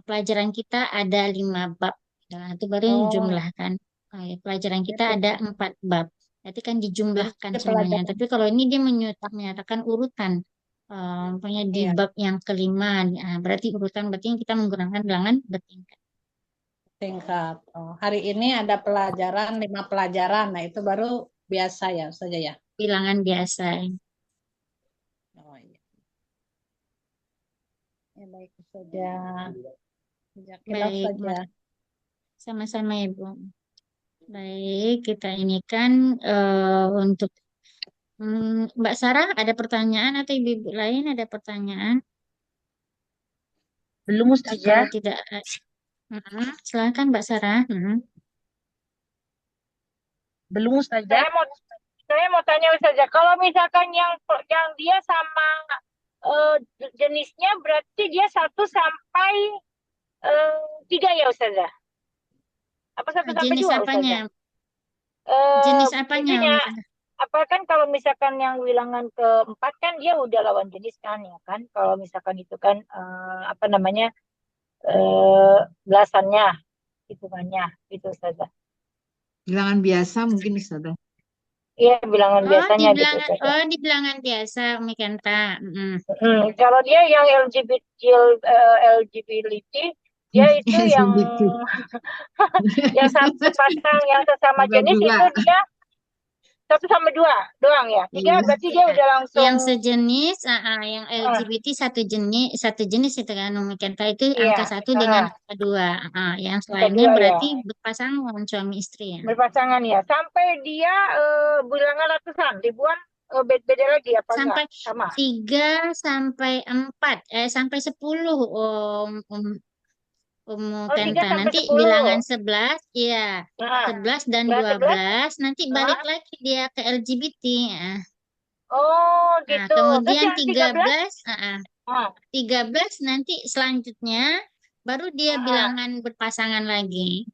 pelajaran kita ada 5 bab. Nah, itu baru Oh, jumlahkan. Ya, pelajaran kita itu. ada 4 bab. Berarti kan Jadi dijumlahkan semuanya. pelajaran Tapi kalau ini dia menyatakan urutan. Punya di Iya, bab yang kelima. Nah, berarti urutan berarti kita menggunakan bilangan bertingkat. tingkat. Oh, hari ini ada pelajaran 5 pelajaran. Nah, itu baru biasa ya saja ya. Bilangan biasa. Oh iya. Ya, baik saja. Jazakallah Baik, saja. sama-sama Ibu. Baik, kita ini kan untuk Mbak Sarah ada pertanyaan atau ibu-ibu lain ada pertanyaan? Belum Kalau Ustazah. tidak, silakan Mbak Sarah. Belum Ustazah. Saya mau tanya Ustazah, kalau misalkan yang dia sama eh, jenisnya berarti dia 1 sampai 3 ya Ustazah? Apa 1 sampai Jenis 2 apanya? Ustazah? Jenis apanya? Itunya apa kan kalau misalkan yang bilangan keempat kan dia udah lawan jenis kan ya kan? Kalau misalkan itu kan apa namanya belasannya hitungannya itu Ustazah. Bilangan biasa mungkin Ustazah. Iya bilangan Oh, biasanya gitu Ustazah. di bilangan biasa, Mikenta. Kalau dia yang LGBT dia itu yang LGBT. yang sepasang yang sesama Tambah jenis dua. itu dia 1 sampai 2 doang ya. 3 Iya. berarti dia udah langsung Yang sejenis, yang ah, LGBT satu jenis itu kan, Mikenta itu iya angka 1 dengan angka 2. Yang angka selainnya 2 ya berarti berpasangan suami istri ya. berpasangan ya sampai dia bilangan ratusan ribuan beda lagi apa enggak Sampai sama 3 sampai 4, sampai 10, Om oh 3 Kenta. sampai Nanti 10 bilangan 11, ya, nah 11 dan kelas 11 12 nanti balik ah. lagi dia ke LGBT. Ya. Oh Nah, gitu terus kemudian yang 13 13, 13 nanti selanjutnya baru dia ah. bilangan berpasangan lagi.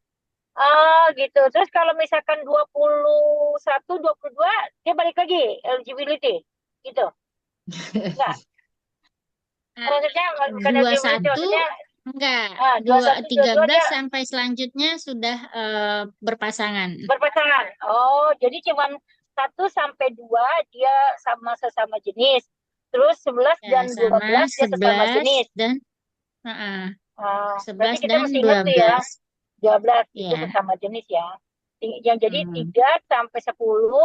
Oh gitu. Terus kalau misalkan 21, 22, dia balik lagi LGBT. Gitu. Enggak. Nah, Maksudnya bukan dua LGBT, satu maksudnya enggak, dua satu dua tiga dua belas dia sampai selanjutnya sudah berpasangan. berpasangan. Oh, jadi cuman 1 sampai 2 dia sama sesama jenis. Terus 11 Ya, dan dua sama belas dia sesama 11 jenis. dan uh, Berarti 11 kita dan mesti dua ngerti ya. belas 12 itu Ya. sesama jenis ya. Yang jadi Hmm. 3 sampai 10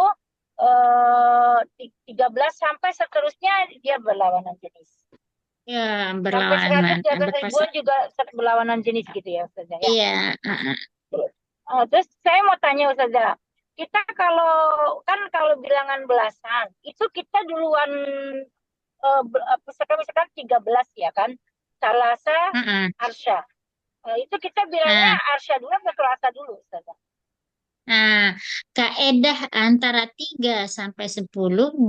13 sampai seterusnya dia berlawanan jenis. Ya, Sampai 100 berlawanan, di atas ribuan berpasangan. juga berlawanan jenis gitu ya Ustazah ya. Iya, Terus saya mau tanya Ustazah, kita kalau bilangan belasan itu kita duluan misalkan 13 ya kan, Salasa, Arsya. Itu kita bilangnya Nah, Arsya dulu atau Salasa dulu Ustazah? Nah, kaedah antara 3 sampai 10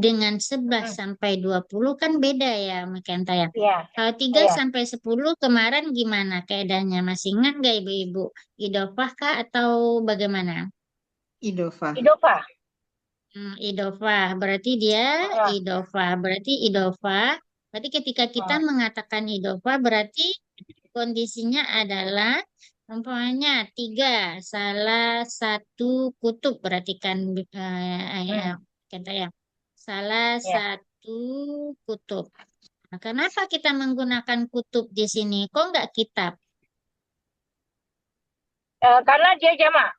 dengan 11 Hmm, sampai 20 kan beda ya, Makenta ya. Iya, Kalau 3 iya. sampai 10 kemarin gimana kaedahnya? Masih ingat nggak Ibu-Ibu? Idofah kah atau bagaimana? Idofah. Idopa. Idofah, berarti dia Heeh, idofah. Berarti ketika kita heeh, mengatakan idofah, berarti kondisinya adalah umpamanya 3, salah satu kutub berarti kan hmm, kata ya. Salah ya. satu kutub. Nah, kenapa kita menggunakan kutub di sini? Kok nggak kitab? Karena dia jamak.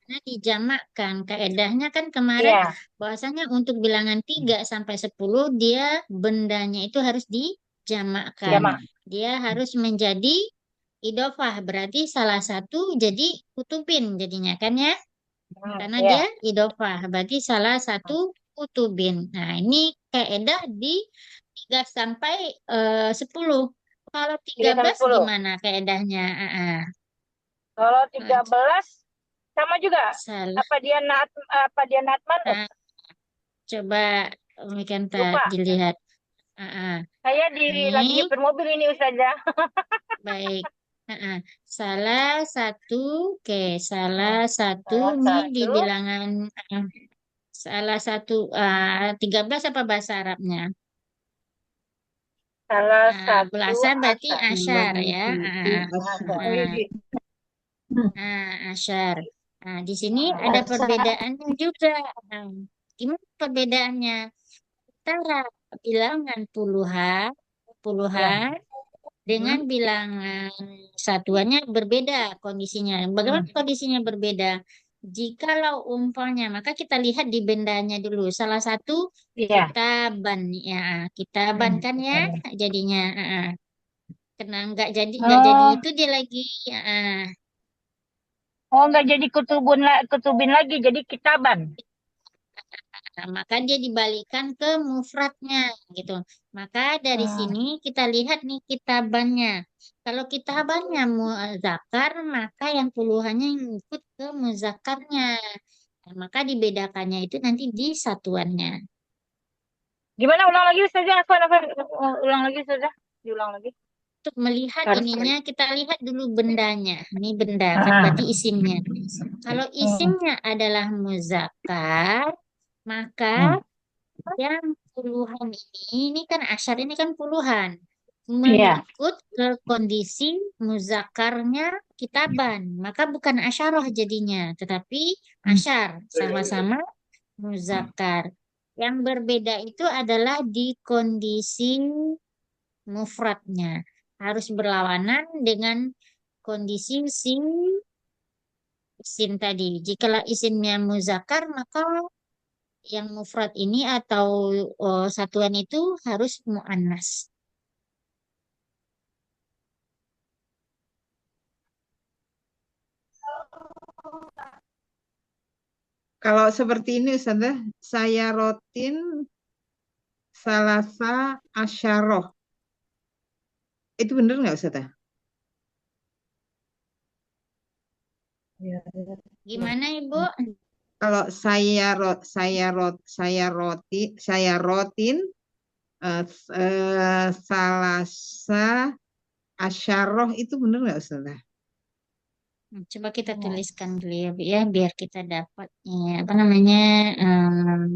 Nah, dijamakkan. Kaedahnya kan kemarin Iya, bahwasanya untuk bilangan 3 sampai 10 dia bendanya itu harus dijamakkan. jamak. Dia harus menjadi idofah. Berarti salah satu jadi kutubin jadinya kan ya? Karena dia Iya. idofah. Berarti salah satu kutubin. Nah, ini kaedah di 3 sampai 10. Kalau 3 sampai 13 10. gimana kaedahnya? Kalau Ah, 13 sama juga. salah. Apa dia natman? Nah, coba mungkin tak Lupa. dilihat. Saya lagi Ini nyupir mobil ini Ustazah. baik. Salah satu, oke, salah satu Salah ini di satu, bilangan salah satu 13 apa bahasa Arabnya? salah satu Belasan berarti asar. asyar Salah ya. satu Asar. Asyar. Nah, di sini ada Asar. perbedaannya juga. Nah, gimana perbedaannya? Antara bilangan puluhan, Ya. puluhan dengan Hmm? bilangan satuannya berbeda kondisinya. Bagaimana Hmm. kondisinya berbeda? Jikalau umpamanya, maka kita lihat di bendanya dulu. Salah satu Iya. kitaban, ya, kitaban kan ya, jadinya. Karena nggak jadi Oh, itu dia lagi. oh nggak jadi kutubin lagi, jadi kitaban. Nah, maka dia dibalikan ke mufradnya gitu. Maka dari Hmm. sini kita lihat nih kitabannya. Kalau kitabannya muzakkar, maka yang puluhannya yang ikut ke muzakkarnya. Nah, maka dibedakannya itu nanti di satuannya. Gimana ulang lagi saja, Afan, ulang lagi saja, diulang lagi. Untuk melihat Harus. ininya, kita lihat dulu bendanya. Ini benda kan Ah. berarti isimnya. Kalau Hmm. isimnya adalah muzakkar, maka Hmm. yang puluhan ini kan asyar ini kan puluhan. Iya. Mengikut ke kondisi muzakarnya kitaban. Maka bukan asyarah jadinya, tetapi Hmm. asyar. Sama-sama muzakar. Yang berbeda itu adalah di kondisi mufradnya. Harus berlawanan dengan kondisi si isim tadi. Jikalau isimnya muzakar, maka yang mufrad ini atau satuan itu harus muannas. Kalau seperti ini Ustazah, saya rotin salasa asyaroh. Itu bener nggak Ustazah? Gimana Ibu? Kalau saya rotin salasa asyaroh itu bener nggak Ustazah? Coba kita tuliskan dulu ya, Bu, ya, biar kita dapat apa namanya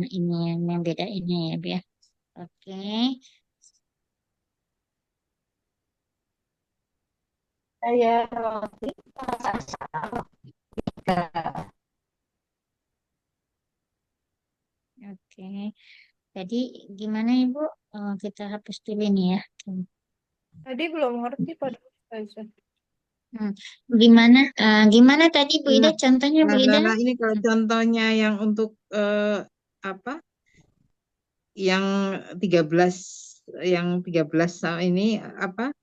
ini yang beda ini ya, Bu, ya. Oke. Saya roti. Oke. Jadi gimana Ibu? Kita hapus dulu ini ya. Tadi belum ngerti pada Ustazah. Hmm. Gimana tadi Bu Ida? Nah, Contohnya Bu Ida? nah, ini kalau contohnya yang untuk apa? Yang 13 ini apa?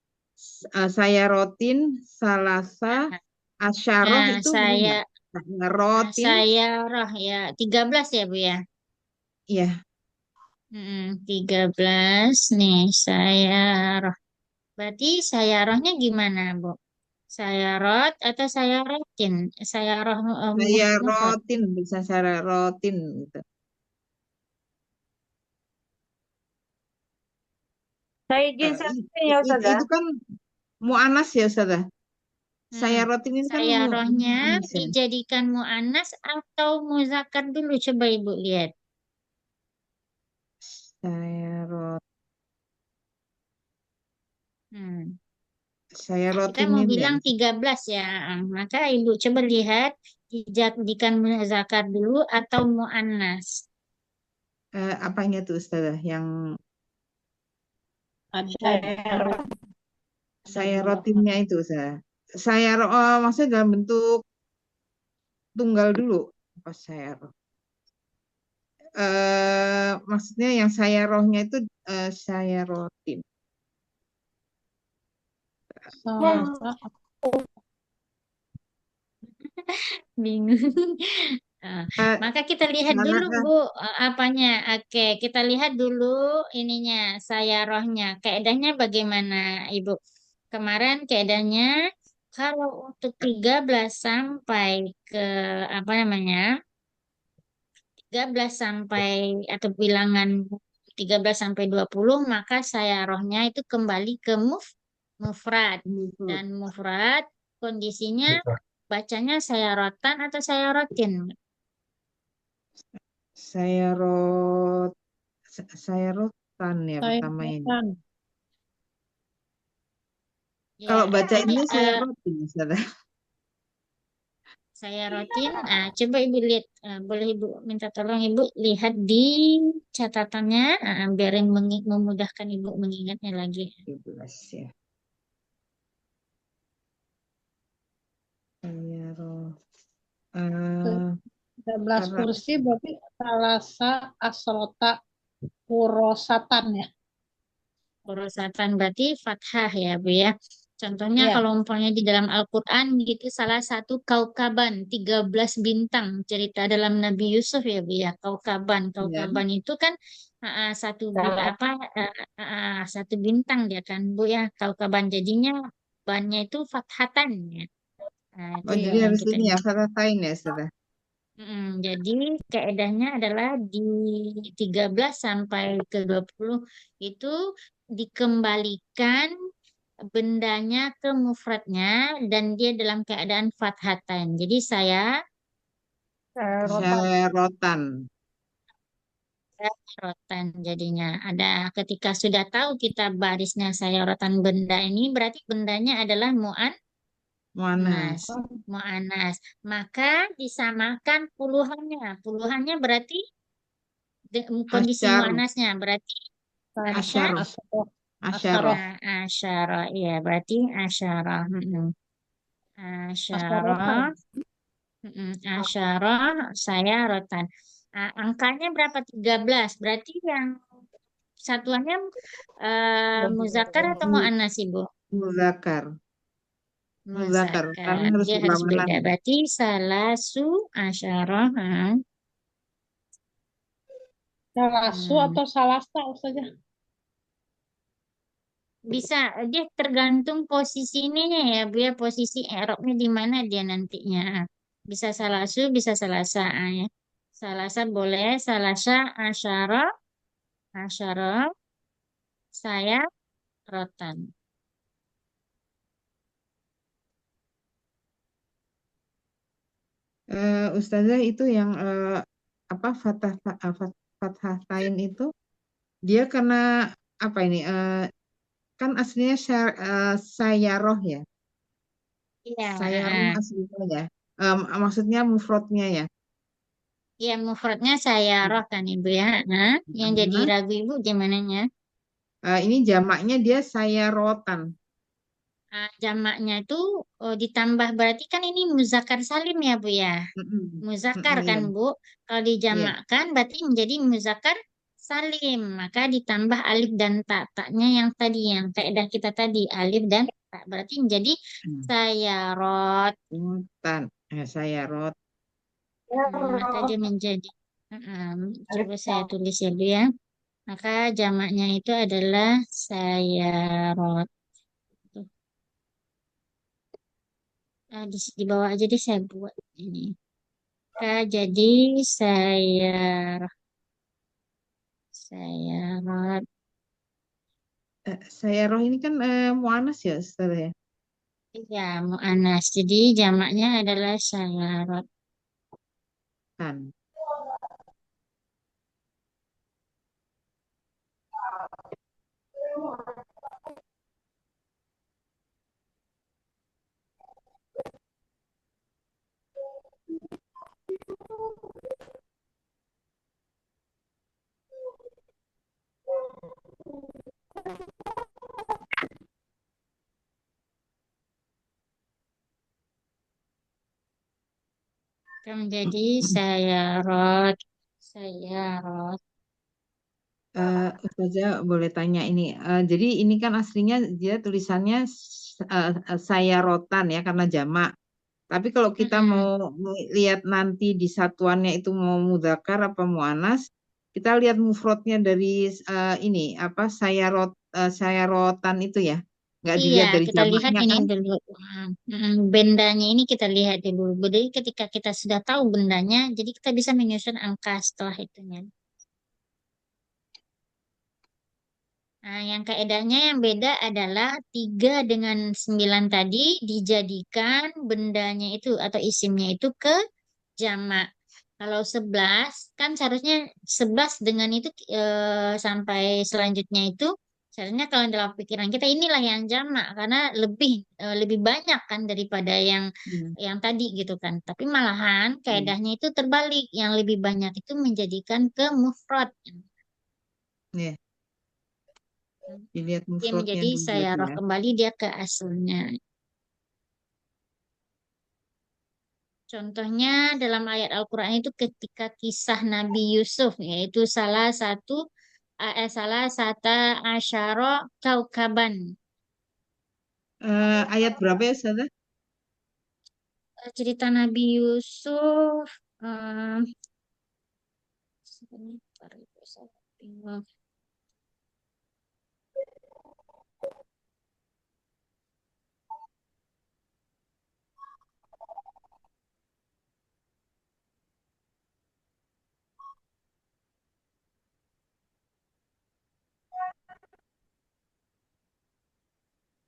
Saya rotin salasa asyaroh Nah, itu benar saya nggak? Saya rotin, saya roh ya 13 ya Bu ya. ya 13 nih saya roh. Berarti saya rohnya gimana, Bu? Saya rot atau saya rotin? Saya roh saya mufrad. rotin bisa saya rotin gitu. Saya izin sampai ya Ustazah. Itu kan mu'anas ya Ustazah. Hmm. Saya rotin ini kan Saya rohnya mu'anas ya. dijadikan mu'annas atau muzakkar dulu. Coba Ibu lihat. Saya rot, Hmm. saya Kita rotin mau ini ya. bilang 13 ya. Maka Ibu coba lihat dijadikan muzakkar dulu atau mu'annas. Apanya tuh Ustazah yang Ada saya rotinnya itu maksudnya dalam bentuk tunggal dulu pas maksudnya yang saya rohnya itu saya rotin. salasa. Bingung. Ah, Eh, maka kita lihat dulu eh, Bu apanya. Oke, kita lihat dulu ininya saya rohnya. Keadaannya bagaimana Ibu? Kemarin keadaannya kalau untuk 13 sampai ke apa namanya? 13 sampai atau bilangan 13 sampai 20 maka saya rohnya itu kembali ke mufrad dan mufrad kondisinya bacanya saya rotan atau saya rotin. saya rot saya rotan ya Saya pertama ini. rotan. Ya, Kalau baca jadi ini saya rotin Ustazah. Saya rotin. Coba Ibu lihat, boleh Ibu minta tolong Ibu lihat di catatannya, biar memudahkan Ibu mengingatnya lagi. 17 ya. Saya roh. Eh, 13 karena kursi berarti salasa asrota kurosatan ya. Kurosatan berarti fathah ya Bu ya. Contohnya Iya. kalau umpamanya di dalam Al-Quran gitu salah satu kaukaban 13 bintang cerita dalam Nabi Yusuf ya Bu ya. Kaukaban, ya, kaukaban itu kan apa satu bintang dia kan Bu ya. Kaukaban jadinya bannya itu fathatan ya. Nah, itu oh jadi yang harus kita ini ya, ingat. fathahtain ya, Saudara. Jadi kaedahnya adalah di 13 sampai ke 20 itu dikembalikan bendanya ke mufradnya dan dia dalam keadaan fathatan. Jadi saya rotan. Saya rotan. Rotan jadinya. Ada ketika sudah tahu kita barisnya saya rotan benda ini berarti bendanya adalah mu'annas. Monas. Mu'annas. Maka disamakan puluhannya. Puluhannya berarti kondisi Asyar. muannasnya berarti Asyar. Asyar. Asaroh. asyara, iya berarti asyara. Asyara, Asarotan. asyara saya rotan. Angkanya berapa? 13. Berarti yang satuannya muzakkar atau Mu- muannas Ibu? Muzakar. Muzakar. Karena Muzakkar. harus Dia harus berlawanan. beda. Berarti salasu asyara. Salasu Hmm. atau salasa saja. Bisa, dia tergantung posisi ininya ya, Bu ya, posisi eroknya di mana dia nantinya. Bisa salasu, bisa salasa ya. Salasa boleh, salasa asyara, asyara, saya rotan. Ustazah itu yang apa fathahtain itu dia karena apa ini kan aslinya sayaroh ya. Iya, Sayaroh aslinya ya. Maksudnya mufrodnya ya. iya mufradnya saya roh kan Ibu ya. Nah, yang jadi Nah, ragu Ibu gimana ya? ini jamaknya dia sayarotan. Jamaknya itu ditambah berarti kan ini muzakkar salim ya Bu ya. Mm-mm. Muzakkar Mm-mm, kan iya, Bu. Kalau iya. dijamakkan berarti menjadi muzakkar salim. Maka ditambah alif dan ta. Taknya yang tadi, yang kaidah kita tadi. Alif dan tak. Berarti menjadi Hmm. sayarot. Rotan. Sayarot. Maka dia menjadi. Coba saya tulis ya Bu ya. Maka jamaknya itu adalah sayarot. Tuh. Di bawah aja deh saya buat ini. Maka jadi sayarot. Sayaroh ini kan muannas ya, Ustazah ya. Iya, mu'anas. Jadi jamaknya adalah syarot. Kan. Akan menjadi sayarot. Sayarot. Ustazah boleh tanya ini. Jadi ini kan aslinya dia tulisannya saya rotan ya karena jamak. Tapi kalau kita mau Mm-mm. lihat nanti di satuannya itu mau mudzakkar apa muannas, kita lihat mufrodnya dari ini apa saya rotan itu ya. Nggak Iya, dilihat dari kita lihat jamaknya ini kan? dulu. Bendanya ini kita lihat dulu. Jadi ketika kita sudah tahu bendanya, jadi kita bisa menyusun angka setelah itunya. Nah, yang kaedahnya yang beda adalah 3 dengan 9 tadi dijadikan bendanya itu atau isimnya itu ke jamak. Kalau 11 kan seharusnya 11 dengan itu sampai selanjutnya itu Sebenarnya kalau dalam pikiran kita inilah yang jamak karena lebih banyak kan daripada Hmm. yang tadi gitu kan. Tapi malahan Hmm. kaedahnya itu terbalik, yang lebih banyak itu menjadikan ke mufrad. Ya, dilihat Dia mufradnya menjadi dulu berarti sayarah ya. kembali dia ke asalnya. Contohnya dalam ayat Al-Quran itu ketika kisah Nabi Yusuf, yaitu salah satu asyara kaukaban. Ayat berapa ya, Ustazah? Cerita Nabi Yusuf, eh, sebentar, Ibu, saya bingung.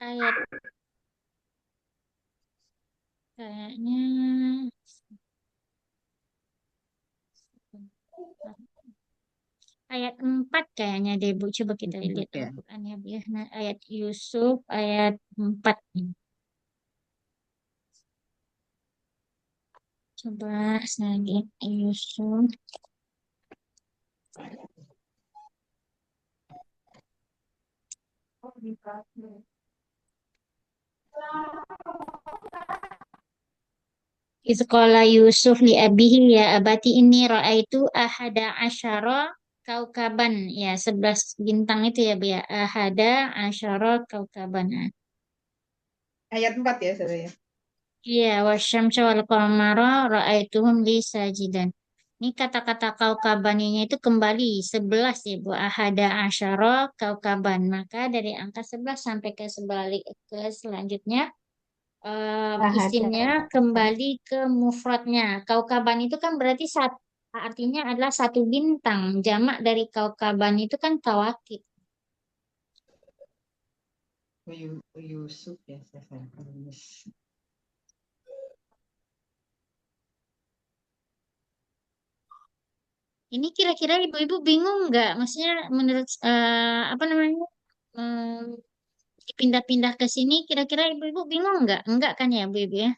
Ayat kayaknya ayat 4 kayaknya deh Bu. Coba kita Empat lihat ya. Al-Quran ya Bu ya. Nah, ayat Yusuf ayat 4 nih. Coba saya lihat Yusuf. Di sekolah Yusuf li abihi ya abati ini ra'aitu ahada asyara kaukaban. Ya, 11 bintang itu ya Bu ya. Ahada asyara kaukaban. Nah, Ayat 4 ya, Ustazah ya. iya, wasyamsa wal qamara ra'aituhum li sajidan. Ini kata-kata kaukabaninya itu kembali 11 ya Bu. Ahada asyara kaukaban. Maka dari angka 11 sampai ke selanjutnya Ahada. isimnya kembali ke mufradnya. Kaukaban itu kan berarti artinya adalah satu bintang. Jamak dari kaukaban itu kan kawakib. Yusuf ya, Ustazah. Ini kira-kira ibu-ibu bingung nggak? Maksudnya menurut apa namanya? Pindah-pindah ke sini kira-kira ibu-ibu bingung nggak? Enggak kan ya ibu-ibu ya?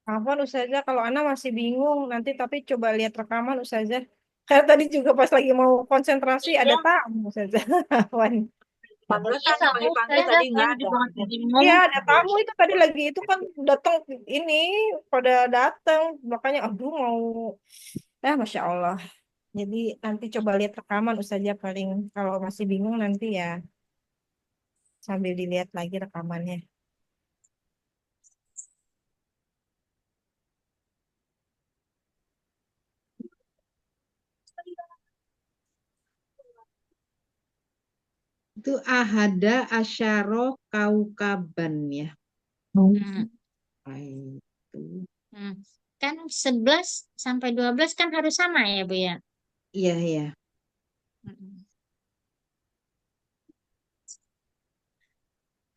Afwan Ustazah, kalau Ana masih bingung nanti tapi coba lihat rekaman Ustazah. Karena tadi juga pas lagi mau konsentrasi ada Iya, tamu Ustazah. Afwan. iya Pantesan sama panggil-panggil Ustazah tadi saya nggak ada. juga masih bingung. Iya ada tamu itu tadi lagi itu kan datang ini pada datang makanya aduh mau Masya Allah. Jadi nanti coba lihat rekaman Ustazah paling kalau masih bingung nanti ya sambil dilihat lagi rekamannya. Itu ahada asyaro kaukaban ya. Hmm, Ah, itu. hmm. Kan 11 sampai 12 kan harus sama ya Bu ya? Iya, iya. Hmm.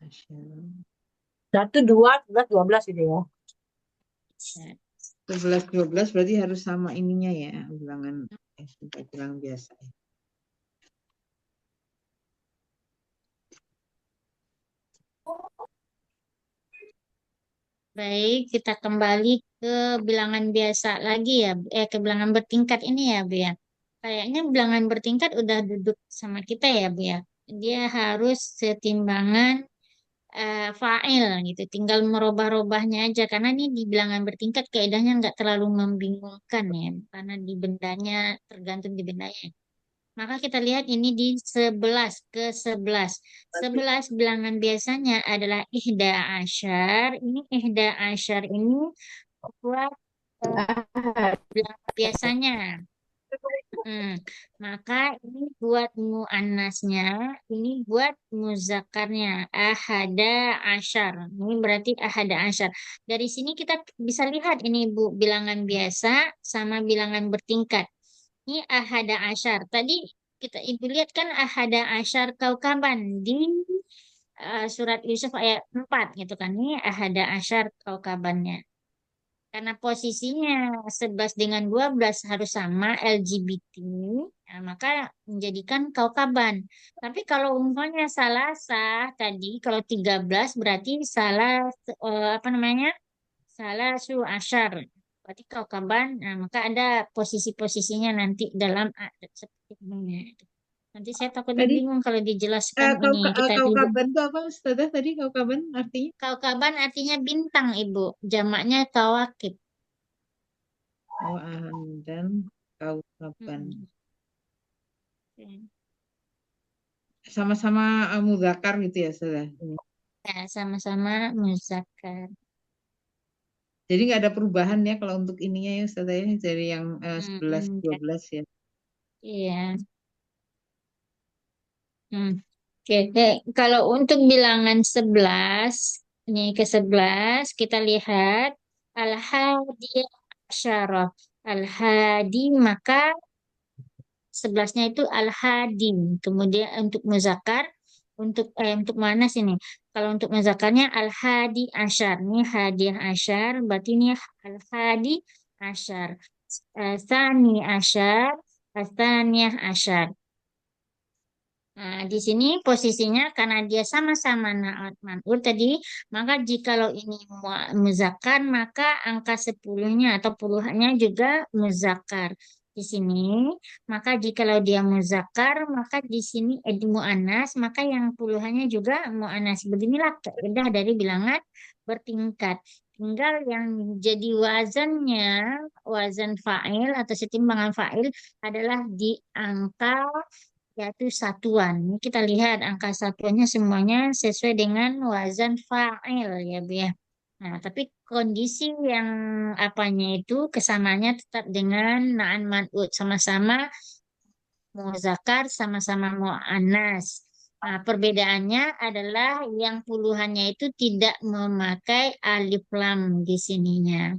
Asyaro. 1, 2, 11, 12 gitu ya. 11, 12 berarti harus sama ininya ya. Bilangan, bilang biasa. Baik, kita kembali ke bilangan biasa lagi ya, ke bilangan bertingkat ini ya, Bu ya. Kayaknya bilangan bertingkat udah duduk sama kita ya, Bu ya. Dia harus setimbangan fa'il gitu, tinggal merubah-rubahnya aja. Karena ini di bilangan bertingkat kaidahnya nggak terlalu membingungkan ya, karena di bendanya tergantung di bendanya. Maka kita lihat ini di 11 ke 11. 11 bilangan biasanya adalah ihda asyar. Ini ihda asyar ini buat eh, bilangan biasanya. Hmm. Maka ini buat muannasnya, ini buat muzakarnya. Ahada asyar. Ini berarti ahada asyar. Dari sini kita bisa lihat ini Bu, bilangan biasa sama bilangan bertingkat. Ini ahada asyar. Tadi kita ibu lihat kan ahada asyar kaukaban di surat Yusuf ayat 4 gitu kan. Ini ahada asyar kaukabannya. Karena posisinya 11 dengan 12 harus sama LGBT, nah, maka menjadikan kaukaban. Tapi kalau umpamanya salah tadi, kalau 13 berarti salah apa namanya? Salah su asyar. Berarti kaukaban, nah, maka ada posisi-posisinya nanti dalam seperti ini. Nanti saya takutnya Tadi bingung kalau dijelaskan ini. Kita ribut. kaukaban itu apa Ustazah? Tadi kaukaban artinya? Kaukaban artinya bintang, Ibu. Jamaknya kawakib. Oh, dan kaukaban. Mm-mm. Oke. Sama-sama mudzakkar gitu ya Ustazah? Ya, sama-sama muzakkar. Jadi nggak ada perubahan ya kalau untuk ininya ya Ustazah ya, dari yang 11 Mm-mm. 12 ya. Iya. Hmm. Oke, kalau untuk bilangan 11, ini ke 11 kita lihat al-hadi asyarah. Al-hadi maka 11-nya itu al-hadi. Kemudian untuk muzakkar, untuk manas ini. Kalau untuk muzakkarnya al-hadi asyar. Ini hadiah asyar, berarti ini al-hadi asyar. Sani asyar, asaniyah asyar. Nah, di sini posisinya karena dia sama-sama naat man'ut tadi, maka jikalau ini muzakkar, maka angka 10-nya atau puluhannya juga muzakkar. Di sini, maka jikalau dia muzakkar, maka di sini mu'annas, maka yang puluhannya juga mu'annas. Beginilah kaidah dari bilangan bertingkat. Tinggal yang jadi wazannya, wazan fa'il atau setimbangan fa'il adalah di angka yaitu satuan. Ini kita lihat angka satuannya semuanya sesuai dengan wazan fa'il ya Bu ya. Nah, tapi kondisi yang apanya itu kesamanya tetap dengan na'an man'ut sama-sama muzakkar sama-sama mu'annas. Nah, perbedaannya adalah yang puluhannya itu tidak memakai alif lam di sininya.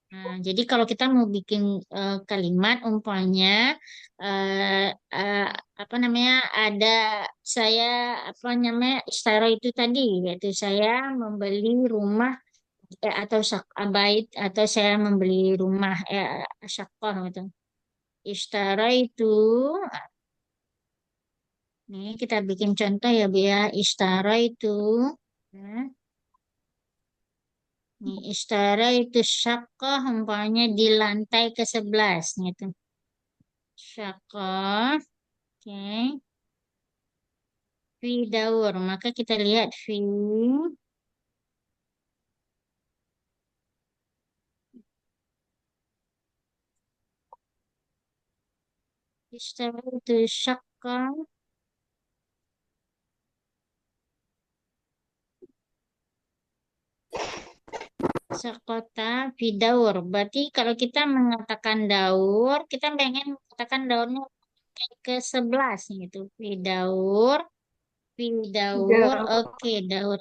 Nah, jadi kalau kita mau bikin kalimat umpamanya eh, eh, apa namanya ada saya apa namanya istiara itu tadi yaitu saya membeli rumah atau bait atau saya membeli rumah syakoh gitu. Istiara itu nih kita bikin contoh ya Bu ya. Istiara itu nah, nih istiara itu syakoh umpamanya di lantai ke-11 gitu. Syakah, oke. Fi daur. Maka kita lihat fi itu syakah. Sakota fi daur. Berarti kalau kita mengatakan daur, kita pengen mengatakan daurnya ke-11 gitu. Fi daur, oke daur.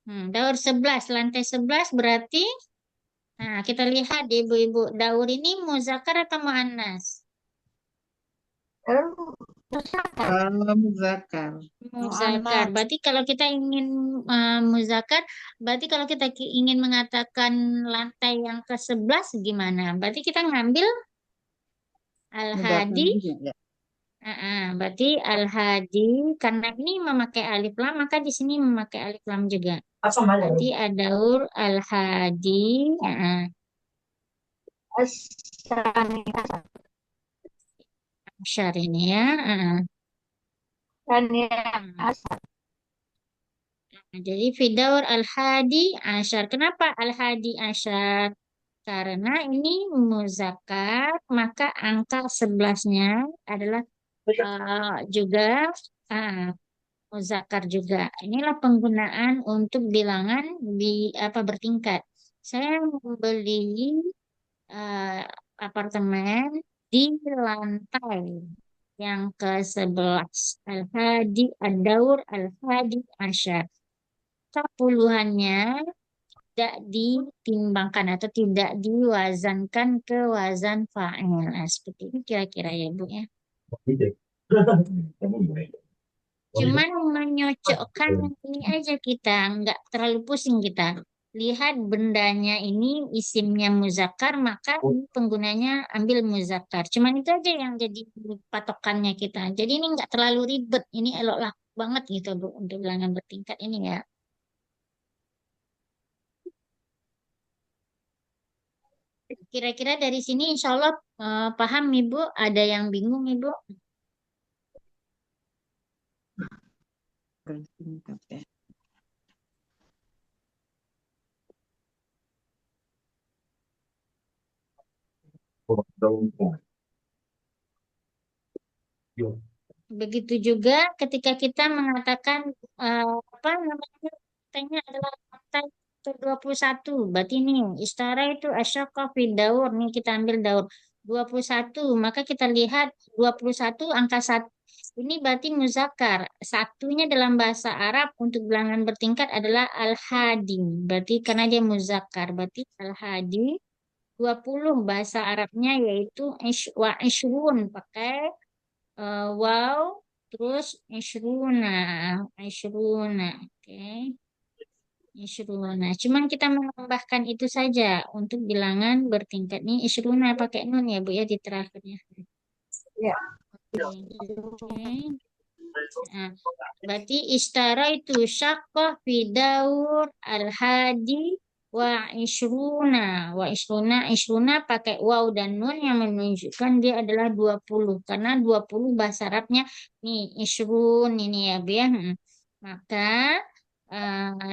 Daur 11, lantai 11 berarti, nah kita lihat di ibu-ibu, daur ini muzakkar atau muannas? Muzakkar. Muzakkar. Berarti kalau kita ingin muzakkar, berarti kalau kita ingin mengatakan lantai yang ke-11 gimana? Berarti kita ngambil Muzakkar al-hadi. juga ya. Berarti al-hadi karena ini memakai alif lam, maka di sini memakai alif lam juga. Berarti adaur al-hadi. Asyar ini ya. Hmm. Jadi Fidaur Al-Hadi Asyar. Kenapa Al-Hadi Asyar? Karena ini muzakkar, maka angka 11-nya adalah juga uh, muzakkar juga. Inilah penggunaan untuk bilangan apa bertingkat. Saya membeli uh, apartemen di lantai yang ke-11. Al-Hadi Ad-Daur Al-Hadi Asyar. Puluhannya tidak ditimbangkan atau tidak diwazankan ke wazan fa'il. Nah, seperti ini kira-kira ya Bu ya. Cuman menyocokkan ini aja kita, nggak terlalu pusing kita. lihat bendanya ini isimnya muzakkar, maka ini penggunanya ambil muzakkar. Cuman itu aja yang jadi patokannya kita. Jadi ini nggak terlalu ribet. Ini elok lah banget gitu Bu untuk bilangan bertingkat ini ya. Kira-kira dari sini insya Allah paham Ibu. Ada yang bingung Ibu? Bertingkat ya. Begitu juga ketika kita mengatakan apa namanya katanya adalah lantai ke-21. Berarti ini istara itu asyaqah fi daur. Nih kita ambil daur 21. Maka kita lihat 21 angka 1. Ini berarti muzakkar. Satunya dalam bahasa Arab untuk bilangan bertingkat adalah al-hadi. Berarti karena dia muzakkar. Berarti al-hadi 20 bahasa Arabnya yaitu wa ishrun pakai wow, terus ishruna, oke, ishruna. Cuman kita menambahkan itu saja untuk bilangan bertingkat nih ishruna pakai nun ya Bu ya di terakhirnya. Ya. Oke. Nah, berarti istara itu syaqqah fi daur al-hadi wa ishruna pakai waw dan nun yang menunjukkan dia adalah 20 karena 20 bahasa Arabnya nih ishrun ini ya Bu ya. Maka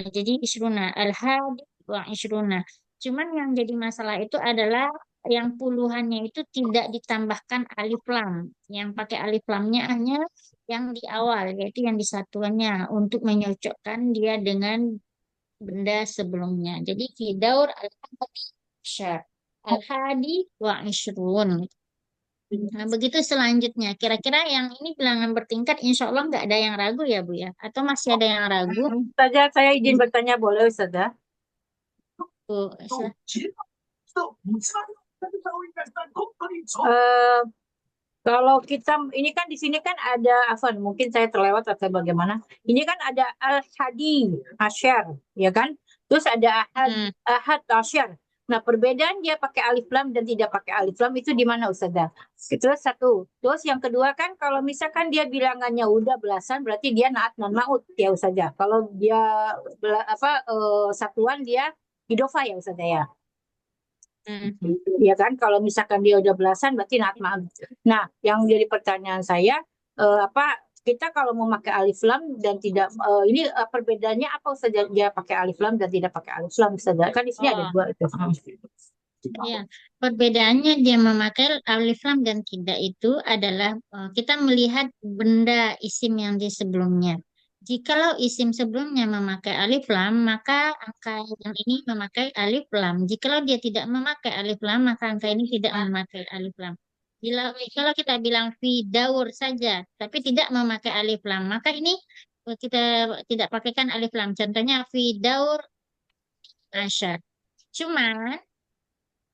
jadi ishruna al-hadi wa ishruna. Cuman yang jadi masalah itu adalah yang puluhannya itu tidak ditambahkan alif lam. Yang pakai alif lamnya hanya yang di awal, yaitu yang di satuannya untuk menyocokkan dia dengan benda sebelumnya. Jadi fidaur al-hadi syar. Al-hadi wa ishrun. Nah, begitu selanjutnya. Kira-kira yang ini bilangan bertingkat, insya Allah nggak ada yang ragu ya Bu ya? Atau masih ada yang ragu? Saja saya izin bertanya boleh Ustazah? Bu, Eh, kalau kita ini kan di sini kan ada Afan, mungkin saya terlewat atau bagaimana. Ini kan ada Al-Hadi Asyar, ya kan? Terus ada Ahad Asyar. Nah, perbedaan dia pakai alif lam dan tidak pakai alif lam itu di mana Ustazah? Itu satu. Terus yang kedua kan kalau misalkan dia bilangannya udah belasan berarti dia naat non maut ya Ustazah. Kalau dia satuan dia idofa ya Ustazah ya. Ya kan kalau misalkan dia udah belasan berarti naat maut. Nah, yang jadi pertanyaan saya kita kalau mau pakai alif lam dan tidak ini perbedaannya apa saja dia pakai alif lam dan tidak pakai alif lam saja kan di sini ada dua itu. Ya, perbedaannya dia memakai alif lam dan tidak itu adalah kita melihat benda isim yang di sebelumnya. Jikalau isim sebelumnya memakai alif lam, maka angka yang ini memakai alif lam. Jikalau dia tidak memakai alif lam, maka angka ini tidak memakai alif lam. Kalau kita bilang fi daur saja, tapi tidak memakai alif lam, maka ini kita tidak pakaikan alif lam. Contohnya fi daur asyar. Cuman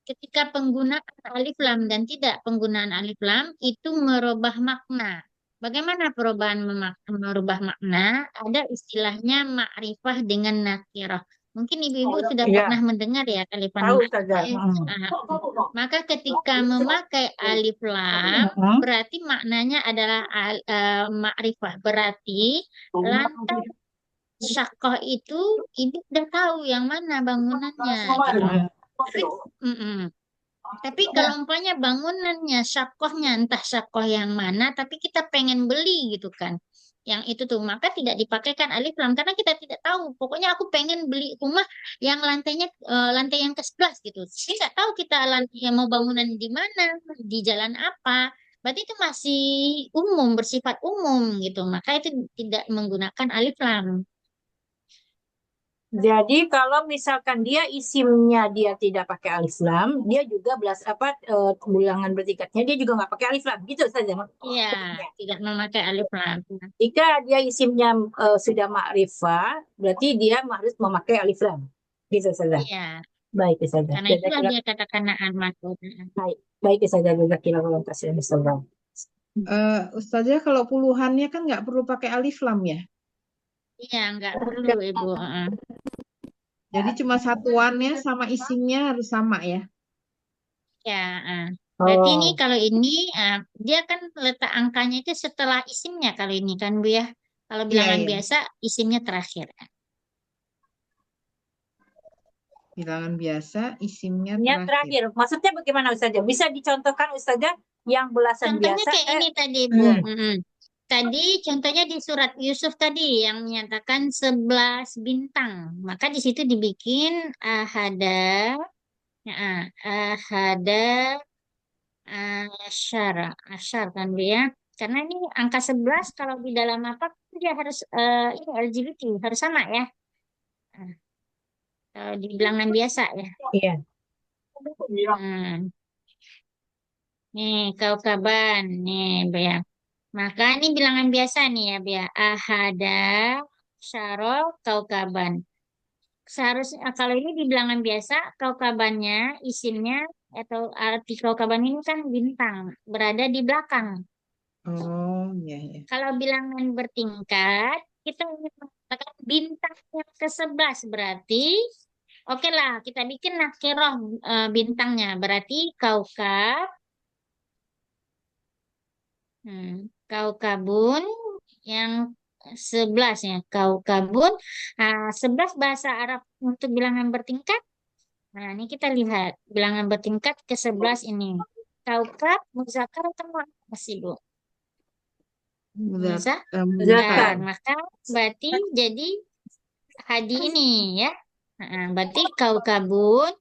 ketika penggunaan alif lam dan tidak penggunaan alif lam itu merubah makna. Bagaimana perubahan merubah makna? Ada istilahnya ma'rifah dengan nakirah. Mungkin ibu-ibu sudah Iya. pernah mendengar ya kalimat Tahu saja. maka ketika memakai alif lam berarti maknanya adalah ma'rifah. Berarti lantai syakoh itu ibu udah tahu yang mana bangunannya gitu. Tapi kalau umpamanya bangunannya, syakohnya, entah syakoh yang mana, tapi kita pengen beli gitu kan. Yang itu tuh, maka tidak dipakaikan alif lam. Karena kita tidak tahu. Pokoknya aku pengen beli rumah yang lantainya, lantai yang ke-11 gitu. Tapi nggak tahu kita lantai yang mau bangunan di mana, di jalan apa. Berarti itu masih umum, bersifat umum gitu. Maka itu tidak menggunakan alif lam. Jadi kalau misalkan dia isimnya dia tidak pakai alif lam, dia juga bilangan bertingkatnya dia juga nggak pakai alif lam, gitu saja. Iya, tidak memakai alif lam. Jika dia isimnya sudah ma'rifah, berarti dia harus memakai alif lam, gitu saja. Iya. Baik saja. Karena itulah dia katakan na'an maksud. Baik saja juga kira kasih Ustazah. Ustazah kalau puluhannya kan nggak perlu pakai alif lam ya? Iya, nggak perlu Ibu. Jadi cuma satuannya sama isimnya harus sama ya. Ya, berarti ini Oh, kalau ini dia kan letak angkanya itu setelah isimnya kalau ini kan Bu ya. Kalau Iya, bilangan iya. biasa isimnya terakhir. Bilangan biasa isimnya ini yang terakhir. terakhir. Maksudnya bagaimana Ustazah? Bisa dicontohkan Ustazah yang belasan Contohnya biasa? kayak ini tadi Bu. Hmm. Tadi contohnya di surat Yusuf tadi yang menyatakan 11 bintang. Maka di situ dibikin ahada, ya, ahada, asyara, asyar kan Bu ya. Karena ini angka 11 kalau di dalam apa dia harus ini LGBT harus sama ya. Nah, kalau di bilangan biasa ya. Iya. Hmm. Nih kaukaban nih Bu ya. Maka ini bilangan biasa nih ya Bu ya. Ahada, syaro, kaukaban. Seharusnya kalau ini di bilangan biasa kaukabannya isimnya atau arti kaukaban ini kan bintang berada di belakang. Oh, iya, iya. Kalau bilangan bertingkat kita ingin mengatakan bintang yang ke-11 berarti oke lah kita bikin nakirah bintangnya berarti kaukab kaukabun yang 11 ya kaukabun 11 bahasa Arab untuk bilangan bertingkat. Nah, ini kita lihat bilangan bertingkat ke-11 ini. Kaukab, muzakkar atau muannas sih, Bu? Mudah, Muzakkar. muzakkar. Maka berarti jadi hadi ini ya. Berarti kaukabun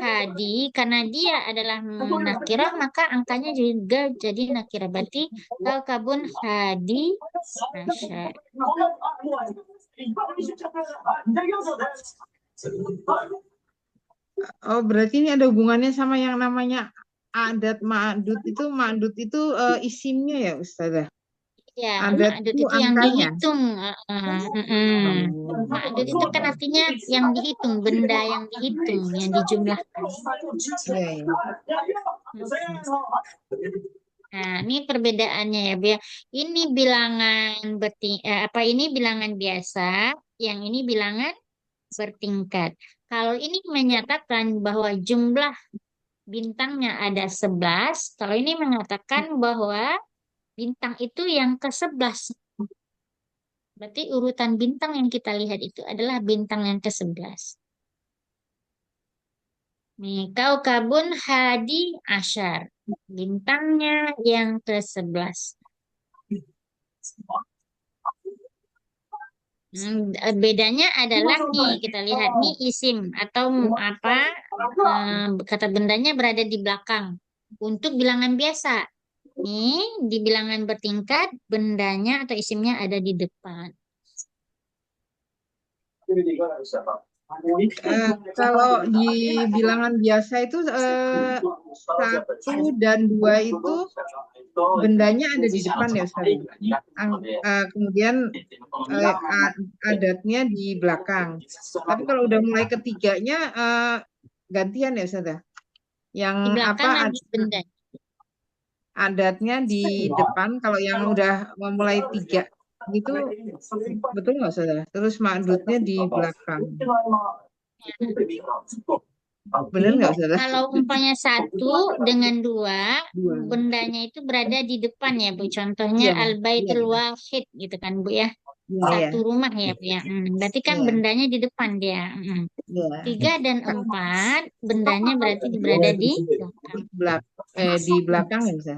hadi karena dia adalah nakirah maka angkanya juga jadi nakirah. Berarti kaukabun hadi asyar. Oh, berarti ini ada hubungannya sama yang namanya adat ma'dud itu isimnya ya, Ustazah. Ya, Adat ma'dud itu itu yang angkanya. dihitung. Oh, Ma'dud itu kan artinya yang dihitung, benda yang dihitung, yang dijumlahkan. iya, iya. Nah, ini perbedaannya ya, Bu ya. Ini bilangan apa ini bilangan biasa, yang ini bilangan bertingkat. Kalau ini menyatakan bahwa jumlah bintangnya ada 11, kalau ini mengatakan bahwa bintang itu yang ke-11. Berarti urutan bintang yang kita lihat itu adalah bintang yang ke-11. Nih, kaukabun hadi asyar. Bintangnya yang ke-11. Bedanya adalah nih, kita lihat nih isim atau apa kata bendanya berada di belakang. Untuk bilangan biasa, nih di bilangan bertingkat bendanya atau isimnya ada di depan. Kalau di bilangan biasa itu 1 dan 2 itu bendanya ada di depan ya Ustaz. Kemudian adatnya di belakang. Tapi kalau udah mulai ketiganya gantian ya Ustaz. Yang Di belakang apa lagi benda. adatnya di depan, kalau yang udah memulai 3 itu betul nggak Ustaz? Terus ma'dudnya di belakang. Bener nggak Ustaz? Kalau umpamanya 1 dengan 2, Dua. bendanya itu berada di depan ya Bu. Contohnya Iya, al-baitul iya, wahid gitu kan Bu ya. iya, iya. 1 rumah ya Bu ya. Berarti kan Iya, bendanya di depan dia. iya. 3 dan 4, bendanya berarti berada di belakang. Di belakang ya bisa.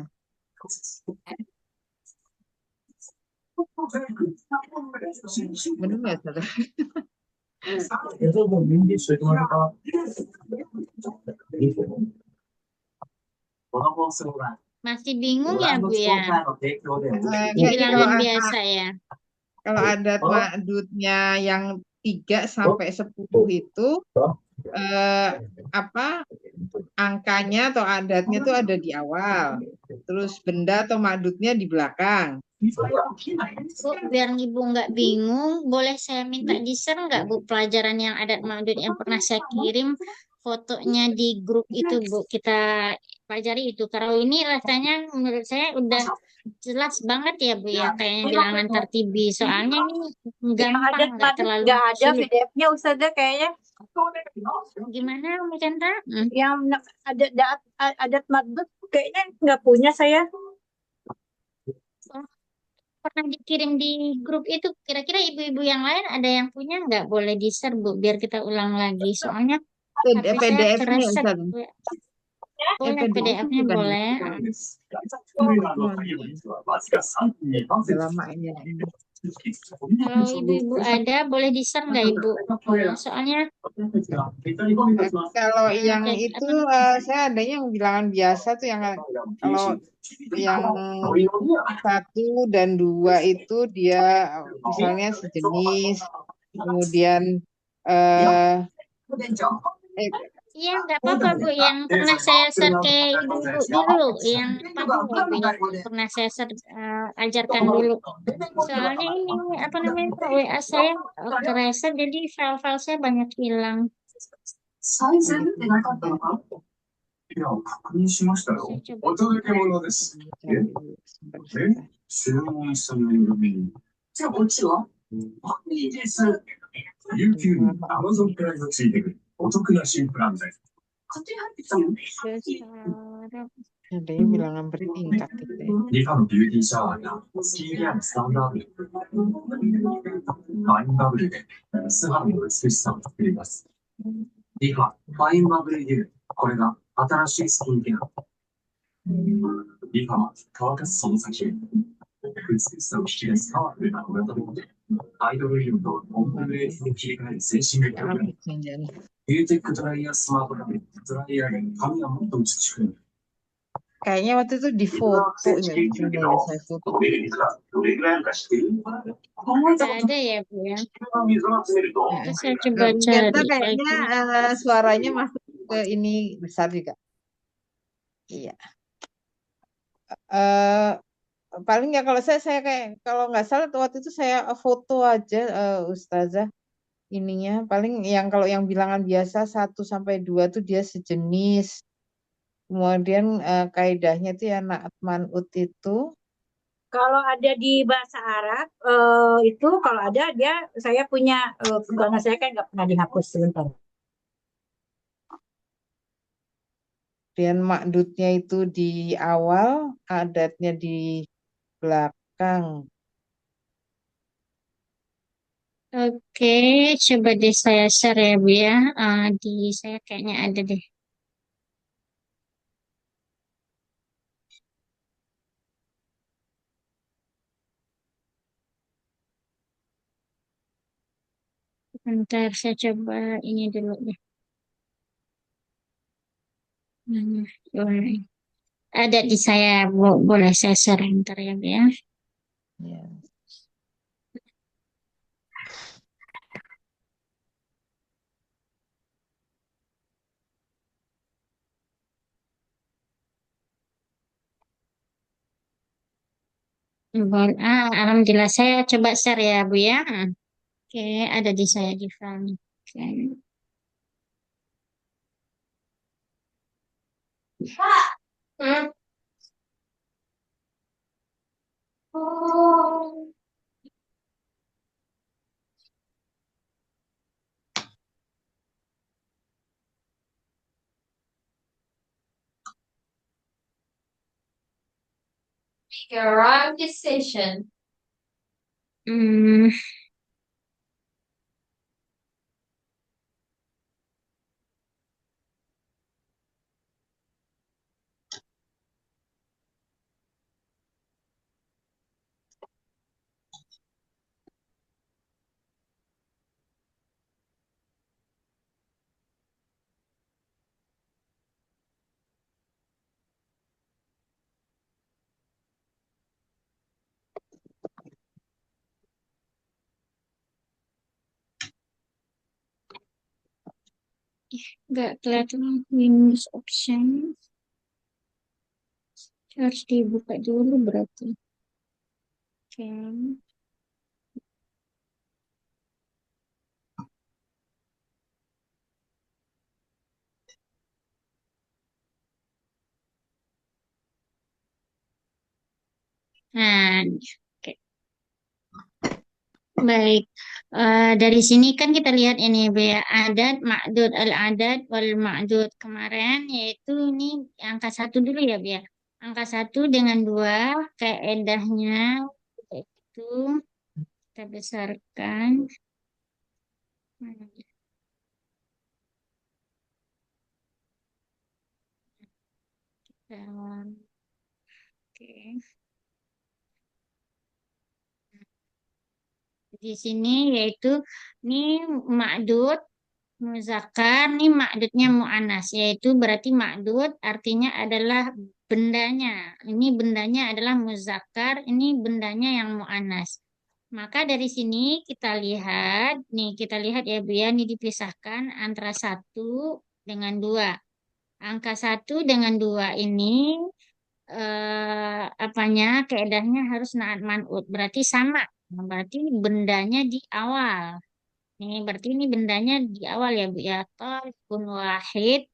Bener nggak Ustaz? Masih bingung ya Bu ya? Enggak, ini Bilangan biasa ya. kalau adat ma'dudnya yang 3 sampai 10 itu angkanya atau adatnya tuh ada di awal. Terus benda atau ma'dudnya di belakang. Bu, biar Ibu nggak bingung, boleh saya minta di-share nggak Bu pelajaran yang adat ma'dud yang pernah saya kirim fotonya di grup itu Bu. Kita pelajari itu. Kalau ini rasanya menurut saya udah jelas banget ya Bu ya, kayaknya Memang bilangan tertibi. Soalnya ini yang gampang, adat nggak madet terlalu nggak ada sulit. PDF-nya Ustazah kayaknya. Gimana Mbak Chandra? Yang adat madet kayaknya nggak punya saya. Oh, pernah dikirim di grup itu. Kira-kira ibu-ibu yang lain ada yang punya nggak? Boleh di-share Bu, biar kita ulang lagi. Soalnya HP saya PDF-nya kereset. Ustaz. Bu. Boleh PDF-nya PDF-nya juga ada. boleh. Oh, udah lama ini. Kalau ibu-ibu ada, boleh di-share nggak Ibu? Soalnya Kalau yang kayak itu apa? saya adanya yang bilangan biasa tuh yang kalau yang 1 dan 2 itu dia misalnya sejenis, kemudian eh eh, Iya, nggak apa-apa Bu. Yang pernah saya share ke ibu-ibu dulu, yang apa dulu Bu, yang pernah saya share, ajarkan dulu. Soalnya ini apa namanya Pak, WA saya kereset, jadi file-file saya banyak hilang. Saya coba cari dulu sebentar. besar. Adanya bilangan bertingkat gitu ya. リファのビューティーシャワーがスキンケアのスタンダード、ファインバブルで素肌の美しさを作ります。リファファインバブルデュー、これが新しいスキンケア。リファは乾かすその先へ美しさを引き出すパワフルな小型ボディ、アイドルイオンとコンフォルエースに切り替える先進的プログラム。 Jangan. ビューテックドライヤースマートラベル、ドライヤーで髪がもっと美しくなる。 Kayaknya waktu itu di foto ya, bener saya foto. Nggak ada ya Bu ya. Nanti saya coba Ternyata cari kayaknya lagi. suaranya masuk ke ini besar juga. Iya. Eh paling ya kalau saya kayak kalau nggak salah waktu itu saya foto aja Ustazah ininya. Paling yang kalau yang bilangan biasa 1 sampai 2 tuh dia sejenis. Kemudian kaidahnya itu ya naat manut itu. Kalau ada di bahasa Arab itu kalau ada dia saya punya karena saya kan nggak pernah dihapus sebentar. Dan makdudnya itu di awal, adatnya di belakang. Oke, coba deh saya share ya Bu ya. Di saya kayaknya ada deh. Bentar, saya coba ini dulu deh. Boleh. Ada di saya, boleh saya share ntar ya Bu ya. Ya. Alhamdulillah saya coba share ya Bu ya. Oke, ada di saya di file nih. Oke. Hmm. Oh. Make a wrong decision. Hmm, nggak kelihatan Windows option. Harus dibuka dulu berarti. Oke. Nah, oke. Baik. Dari sini kan kita lihat ini Bu ya, adat, ma'dud, al-adat, wal ma'dud kemarin, yaitu ini angka satu dulu ya Bu ya. Angka satu dengan dua, kaedahnya itu kita besarkan. Dan, oke. Di sini yaitu ini ma'dud, muzakkar, ini ma'dudnya mu'anas, yaitu berarti ma'dud artinya adalah bendanya. Ini bendanya adalah muzakkar, ini bendanya yang mu'anas. Maka dari sini kita lihat ya Bu ya, ini dipisahkan antara satu dengan dua. Angka satu dengan dua ini keedahnya harus naat man'ut, berarti sama. Nah, berarti bendanya di awal. Ini berarti ini bendanya di awal ya Bu ya. Talibun wahid,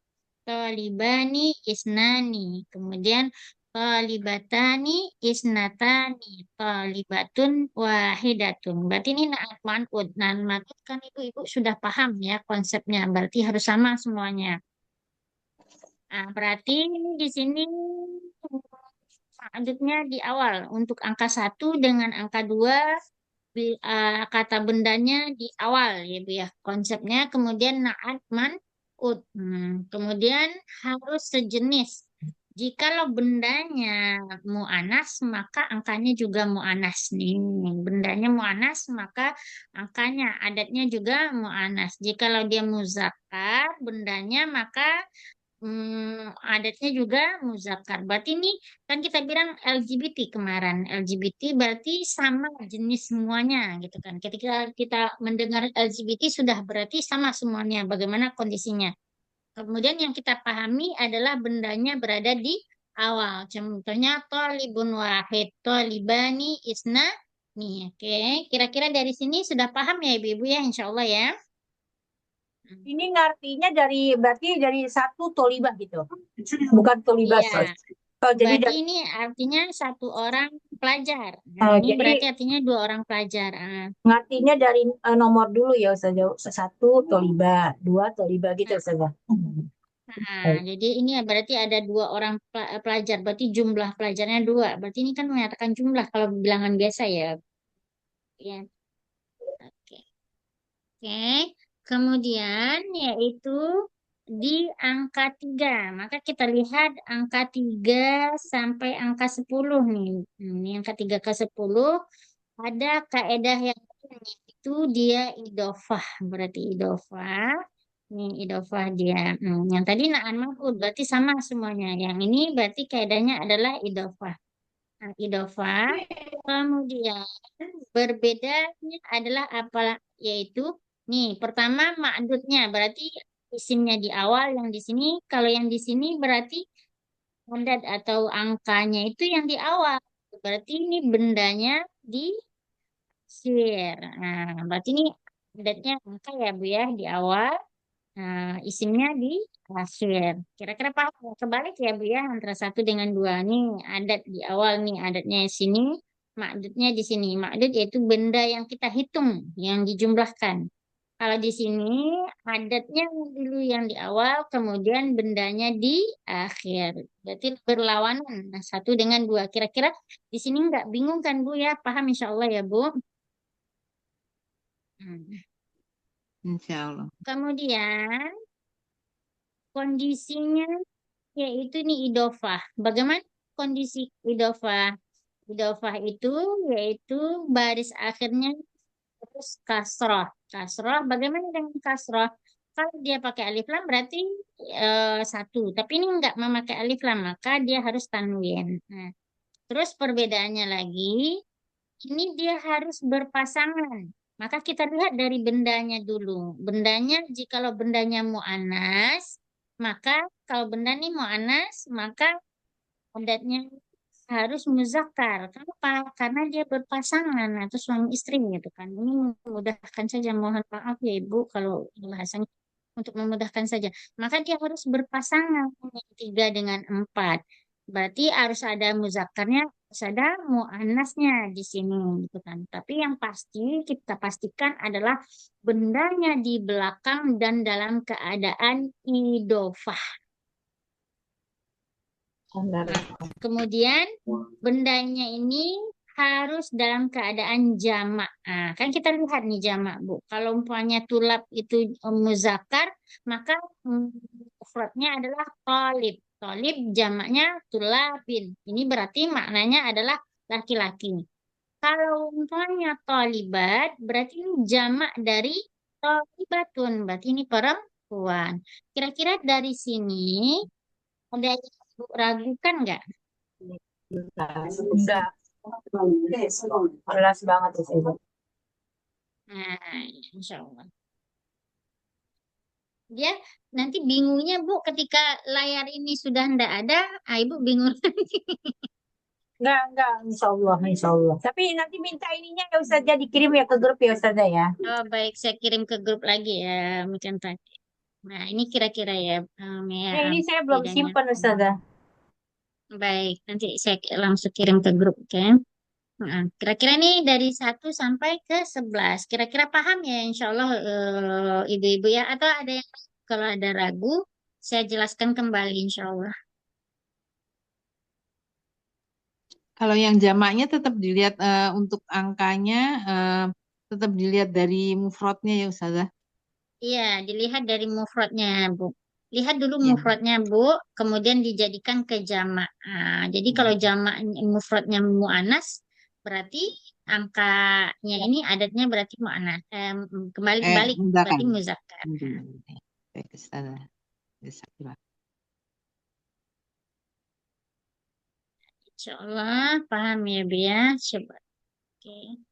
talibani isnani. Kemudian talibatani isnatani, talibatun wahidatun. Berarti ini naat man'ut. Naat man'ut kan ibu-ibu sudah paham ya konsepnya. Berarti harus sama semuanya. Nah, berarti ini di sini aduknya di awal. Untuk angka satu dengan angka dua, kata bendanya di awal ya Bu ya. Konsepnya kemudian naat man'ut. Kemudian harus sejenis. Jikalau bendanya mu'anas, maka angkanya juga mu'anas nih. Bendanya mu'anas, maka angkanya, adatnya juga mu'anas. Jikalau dia muzakkar, bendanya, maka adatnya juga muzakkar. Berarti ini kan kita bilang LGBT kemarin. LGBT berarti sama jenis semuanya gitu kan. Ketika kita mendengar LGBT sudah berarti sama semuanya. Bagaimana kondisinya? Kemudian yang kita pahami adalah bendanya berada di awal. Contohnya tolibun wahid, tolibani isna. Nih, oke. Kira-kira dari sini sudah paham ya Ibu-ibu ya, insya Allah ya. Ini ngartinya berarti dari satu tolibah gitu. Bukan tolibas. Iya. Oh, jadi Berarti ini artinya satu orang pelajar. Nah, ini jadi berarti artinya dua orang pelajar. ngartinya dari nomor dulu ya Ustazah. Satu tolibah, dua tolibah gitu Ustazah. Jadi ini berarti ada dua orang pelajar. Berarti jumlah pelajarnya dua. Berarti ini kan menyatakan jumlah kalau bilangan biasa ya. Ya. Oke. Oke. Kemudian yaitu di angka 3. Maka kita lihat angka 3 sampai angka 10 nih. Ini angka 3 ke 10 ada kaedah yang lain, itu dia idofah. Berarti idofah. Ini idofah dia. Yang tadi na'an maf'ul berarti sama semuanya. Yang ini berarti kaedahnya adalah idofah. Nah, idofah. Kemudian berbedanya adalah apa? Yaitu nih, pertama ma'dudnya berarti isimnya di awal, yang di sini kalau yang di sini berarti adat atau angkanya itu yang di awal. Berarti ini bendanya di akhir. Nah, berarti ini adatnya angka ya Bu ya di awal. Nah, isimnya di akhir. Kira-kira paham ya? Kebalik ya Bu ya antara satu dengan dua. Nih adat di awal nih adatnya di sini, ma'dudnya di sini. Ma'dud yaitu benda yang kita hitung, yang dijumlahkan. Kalau di sini adatnya dulu yang di awal, kemudian bendanya di akhir. Berarti berlawanan. Nah, satu dengan dua. Kira-kira di sini nggak bingung kan Bu ya? Paham insya Allah ya Bu? Hmm. Insya Allah. Kemudian kondisinya yaitu ini idofah. Bagaimana kondisi idofah? Idofah itu yaitu baris akhirnya terus kasroh. Kasroh, bagaimana dengan kasroh? Kalau dia pakai alif lam berarti satu. Tapi ini enggak memakai alif lam, maka dia harus tanwin. Nah, terus perbedaannya lagi, ini dia harus berpasangan. Maka kita lihat dari bendanya dulu. Bendanya, jikalau bendanya mu'anas, maka kalau benda ini mu'anas, maka adatnya harus muzakkar. Kenapa? Karena dia berpasangan atau suami istri gitu kan. Ini memudahkan saja. Mohon maaf ya Ibu kalau bahasanya untuk memudahkan saja. Maka dia harus berpasangan yang 3 dengan 4. Berarti harus ada muzakkarnya Ada muannasnya di sini gitu kan. Tapi yang pasti kita pastikan adalah bendanya di belakang dan dalam keadaan idofah. Nah, kemudian bendanya ini harus dalam keadaan jamak. Nah, kan kita lihat nih jamak, Bu. Kalau umpamanya tulab itu muzakkar, maka mufradnya adalah tolib. Tolib jamaknya tulabin. Ini berarti maknanya adalah laki-laki. Kalau umpamanya tolibat, berarti ini jamak dari tolibatun. Berarti ini perempuan. Kira-kira dari sini ada yang Ibu ragukan nggak? Enggak, jelas banget sih. Nah, insya Allah. Dia nanti bingungnya Bu ketika layar ini sudah ndak ada, Ibu bingung. Enggak, insya Allah, insya Allah. Tapi nanti minta ininya ya Ustazah dikirim ya ke grup ya Ustazah ya. Oh baik, saya kirim ke grup lagi ya, mungkin tadi. Nah, ini kira-kira ya, Mea, Nah ini saya belum bedanya. simpen Ustazah. Baik, nanti saya langsung kirim ke grup, oke? Nah, kira-kira nih dari 1 sampai ke 11. Kira-kira paham ya, insya Allah ibu-ibu ya. Atau ada yang kalau ada ragu, saya jelaskan kembali, insya Allah. Kalau yang jamaknya tetap dilihat untuk angkanya tetap dilihat dari mufradnya ya Ustazah. Iya, dilihat dari mufradnya, Bu. Lihat dulu Ya. mufradnya, Bu, kemudian dijadikan ke jamak. Nah, jadi kalau jamak mufradnya mu'anas, berarti angkanya ini adatnya berarti mu'anas. Kembali-balik, Muzakkar. berarti muzakkar. Baik Ustazah. Jazakallah. Insya Allah, paham ya, Bu ya. Coba. Oke.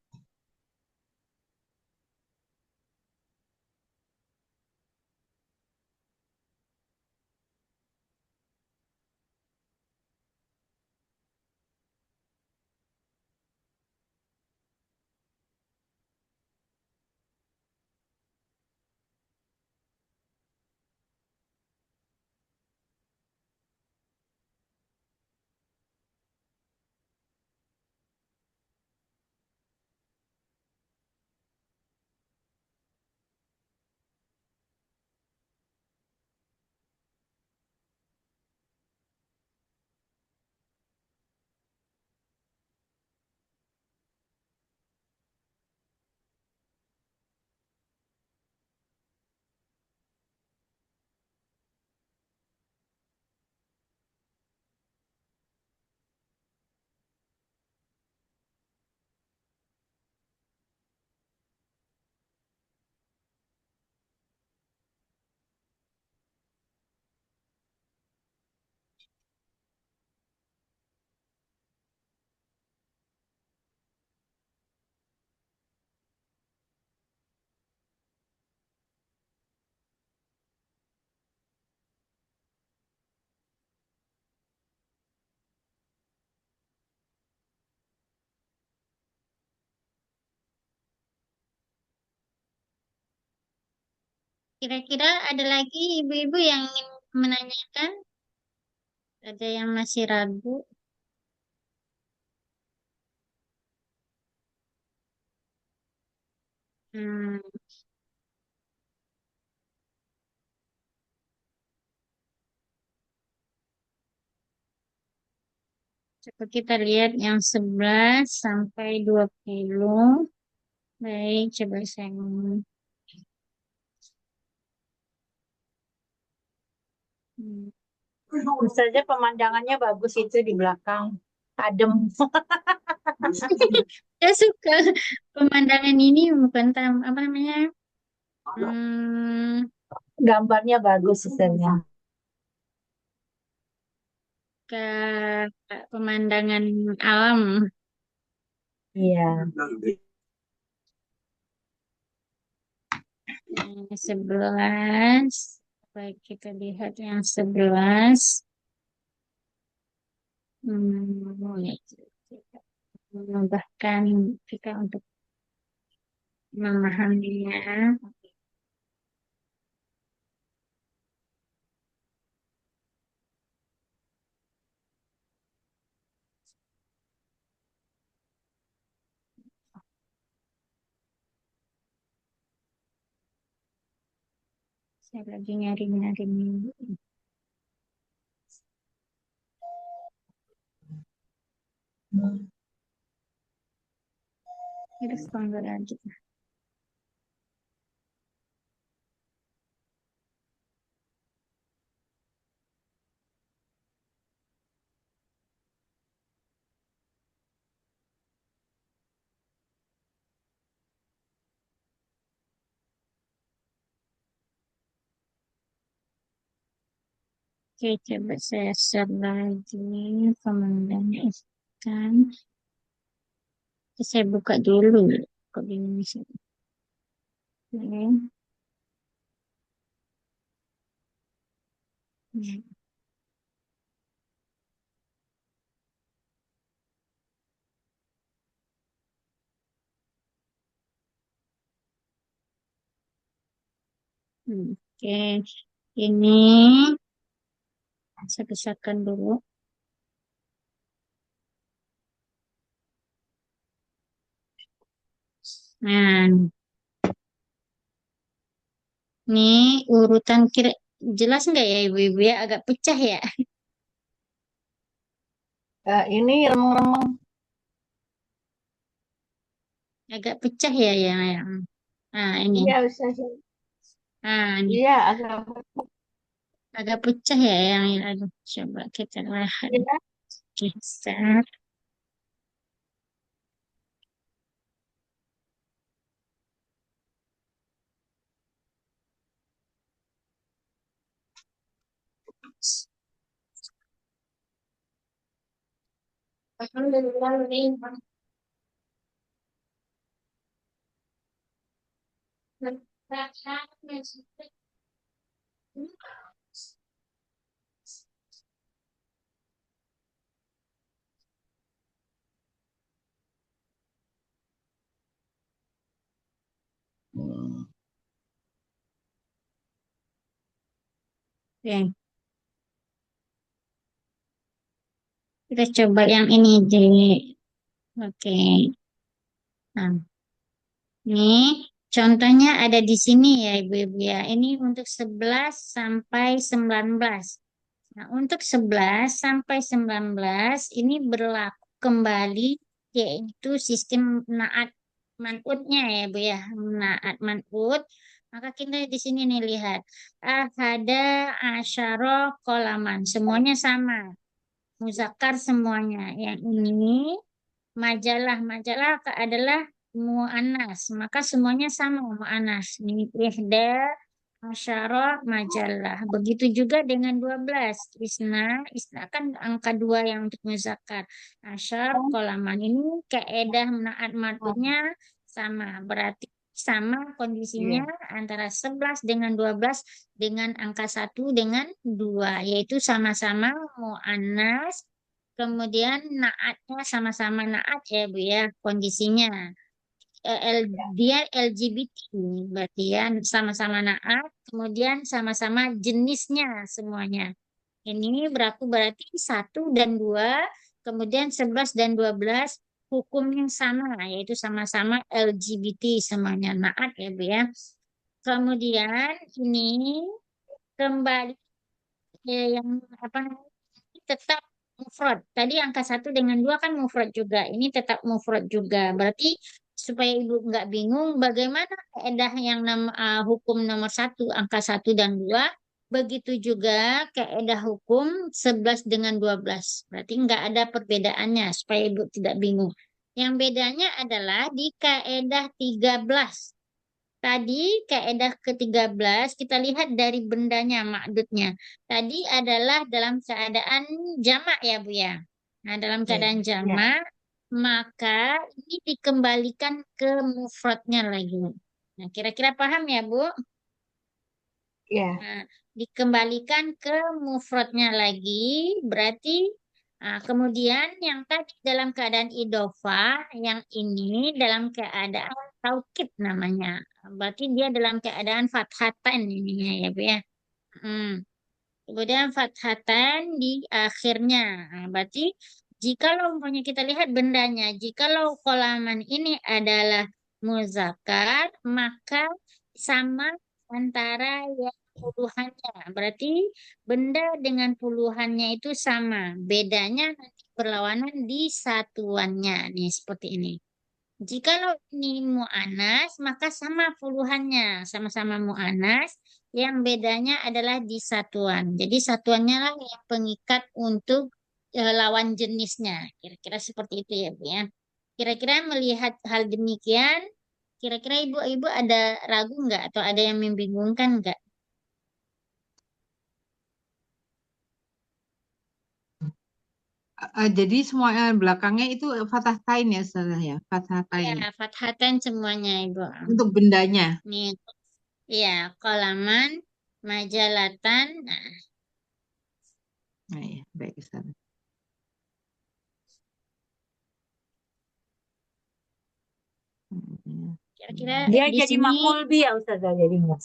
Kira-kira ada lagi ibu-ibu yang ingin menanyakan? Ada yang masih ragu? Hmm, coba kita lihat yang 11 sampai 20. Baik, coba saya ngomong. Hmm. Ustazah pemandangannya bagus itu di belakang. Adem. Saya suka pemandangan ini bukan apa namanya? Hmm, Gambarnya bagus Ustazah. ke pemandangan alam. Iya. Yang 11. Baik, kita lihat yang 11. Ya, kita menambahkan kita untuk memahaminya. Saya lagi nyari-nyari ini. Terus tanggal lagi. Oke, coba saya share lagi komandannya kan. Saya buka dulu. Kok bingung sih? Oke. Hmm. Oke, ini saya besarkan dulu. Nah, ini urutan kira jelas nggak ya ibu-ibu ya? Agak pecah ya? Ini remeng-remeng. Agak pecah ya yang. Nah, ini. Iya, Ustazah. Nah, ini Iya, agak agak pecah ya yang ini. Aduh, coba kita lihat. ya. Geser. Oke, kita coba yang ini jadi. Oke. Nah, ini contohnya ada di sini ya ibu-ibu ya. Ini untuk 11 sampai 19. Nah, untuk 11 sampai 19 ini berlaku kembali yaitu sistem naat manutnya ya Bu ya. Naat manut. Maka kita di sini nih lihat. Ahada asyara kolaman. Semuanya sama. Muzakkar semuanya. Yang ini majalah adalah mu'annas, maka semuanya sama mu'annas. Ini ihda asyara majalah. Begitu juga dengan 12. Isna kan angka 2 yang untuk muzakkar. Asyar kolaman ini keedah menaat matutnya sama. Berarti sama kondisinya Iya. antara 11 dengan 12 dengan angka 1 dengan 2, yaitu sama-sama mu'annas. Kemudian naatnya sama-sama naat ya Bu ya kondisinya. Dia LGBT berarti ya sama-sama naat, kemudian sama-sama jenisnya semuanya. Ini berlaku berarti 1 dan 2, kemudian 11 dan 12 hukum yang sama yaitu sama-sama LGBT semuanya naat ya Bu ya. Kemudian ini kembali yang apa namanya tetap mufrad. Tadi angka 1 dengan 2 kan mufrad juga. Ini tetap mufrad juga. Berarti supaya ibu nggak bingung bagaimana kaedah yang hukum nomor 1 angka 1 dan 2. Begitu juga kaedah hukum 11 dengan 12. Berarti nggak ada perbedaannya supaya ibu tidak bingung. Yang bedanya adalah di kaedah 13. Tadi kaidah ke-13 kita lihat dari bendanya, makdudnya. Tadi adalah dalam keadaan jamak ya Bu ya. Nah, dalam keadaan Iya. jamak, maka ini dikembalikan ke mufradnya lagi. Nah, kira-kira paham ya Bu? Iya. Nah, dikembalikan ke mufradnya lagi, berarti kemudian yang tadi dalam keadaan idofah, yang ini dalam keadaan taukid namanya. Berarti dia dalam keadaan fathatan ininya ya Bu ya. Hmm. Kemudian fathatan di akhirnya. Nah, berarti jikalau umpamanya kita lihat bendanya, jikalau kolaman ini adalah muzakkar, maka sama antara yang puluhannya. Berarti benda dengan puluhannya itu sama. Bedanya nanti berlawanan di satuannya. Nih, seperti ini. Jikalau ini mu'anas, maka sama puluhannya. Sama-sama mu'anas. Yang bedanya adalah di satuan. Jadi satuannya lah yang pengikat untuk lawan jenisnya. Kira-kira seperti itu ya, Bu ya. Kira-kira melihat hal demikian, kira-kira ibu-ibu ada ragu nggak atau ada yang membingungkan nggak? Jadi semua belakangnya itu fathah tain ya Ustazah ya, fathah tain Ya, fathatan semuanya ibu. untuk bendanya. Nih, ya, kolaman, majalatan. Nah, Nah, ya, baik Ustazah. kira-kira Dia di jadi sini, maf'ul bi ya Ustazah jadinya.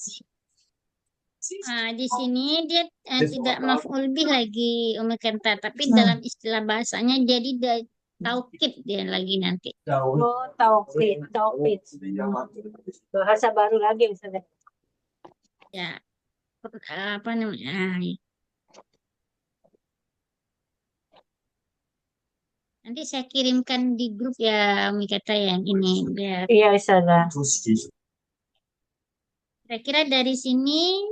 di sini dia tidak maf'ul bih lagi Umi Kenta, tapi dalam istilah bahasanya jadi taukid dia lagi nanti. Oh, taufid. Bahasa baru lagi Ustazah. Ya, apa namanya? Nanti saya kirimkan di grup ya Umi Keta yang ini biar Iya Ustazah. kira-kira dari sini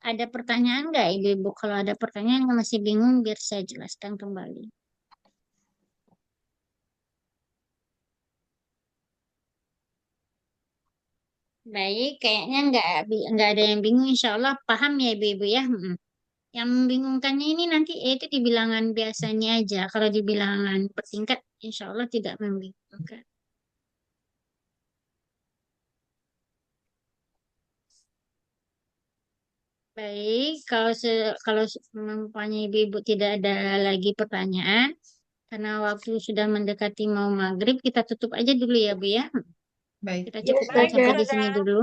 ada pertanyaan nggak Ibu-ibu? Kalau ada pertanyaan yang masih bingung biar saya jelaskan kembali. Baik, kayaknya nggak ada yang bingung. Insya Allah paham ya Ibu-ibu ya. Yang membingungkannya ini nanti itu di bilangan biasanya aja. Kalau di bilangan bertingkat, insya Allah tidak membingungkan. Baik, kalau mempunyai ibu-ibu tidak ada lagi pertanyaan, karena waktu sudah mendekati mau maghrib, kita tutup aja dulu ya Bu ya. Baik. Kita cukupkan sampai di sini dulu.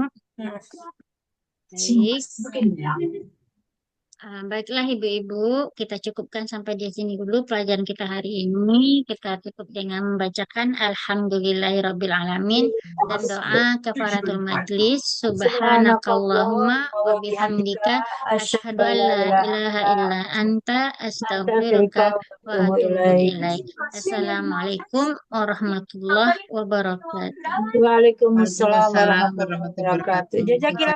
Baik. Baiklah Ibu-ibu, kita cukupkan sampai di sini dulu pelajaran kita hari ini. Kita tutup dengan membacakan Alhamdulillahirabbil alamin dan doa kafaratul majlis. Subhanakallahumma wa bihamdika asyhadu an la ilaha illa anta astaghfiruka wa atubu ilaik. Assalamualaikum warahmatullahi wabarakatuh. Waalaikumsalam Waalaikumsalam warahmatullahi warahmatullahi wabarakatuh. wabarakatuh. Jazakillah.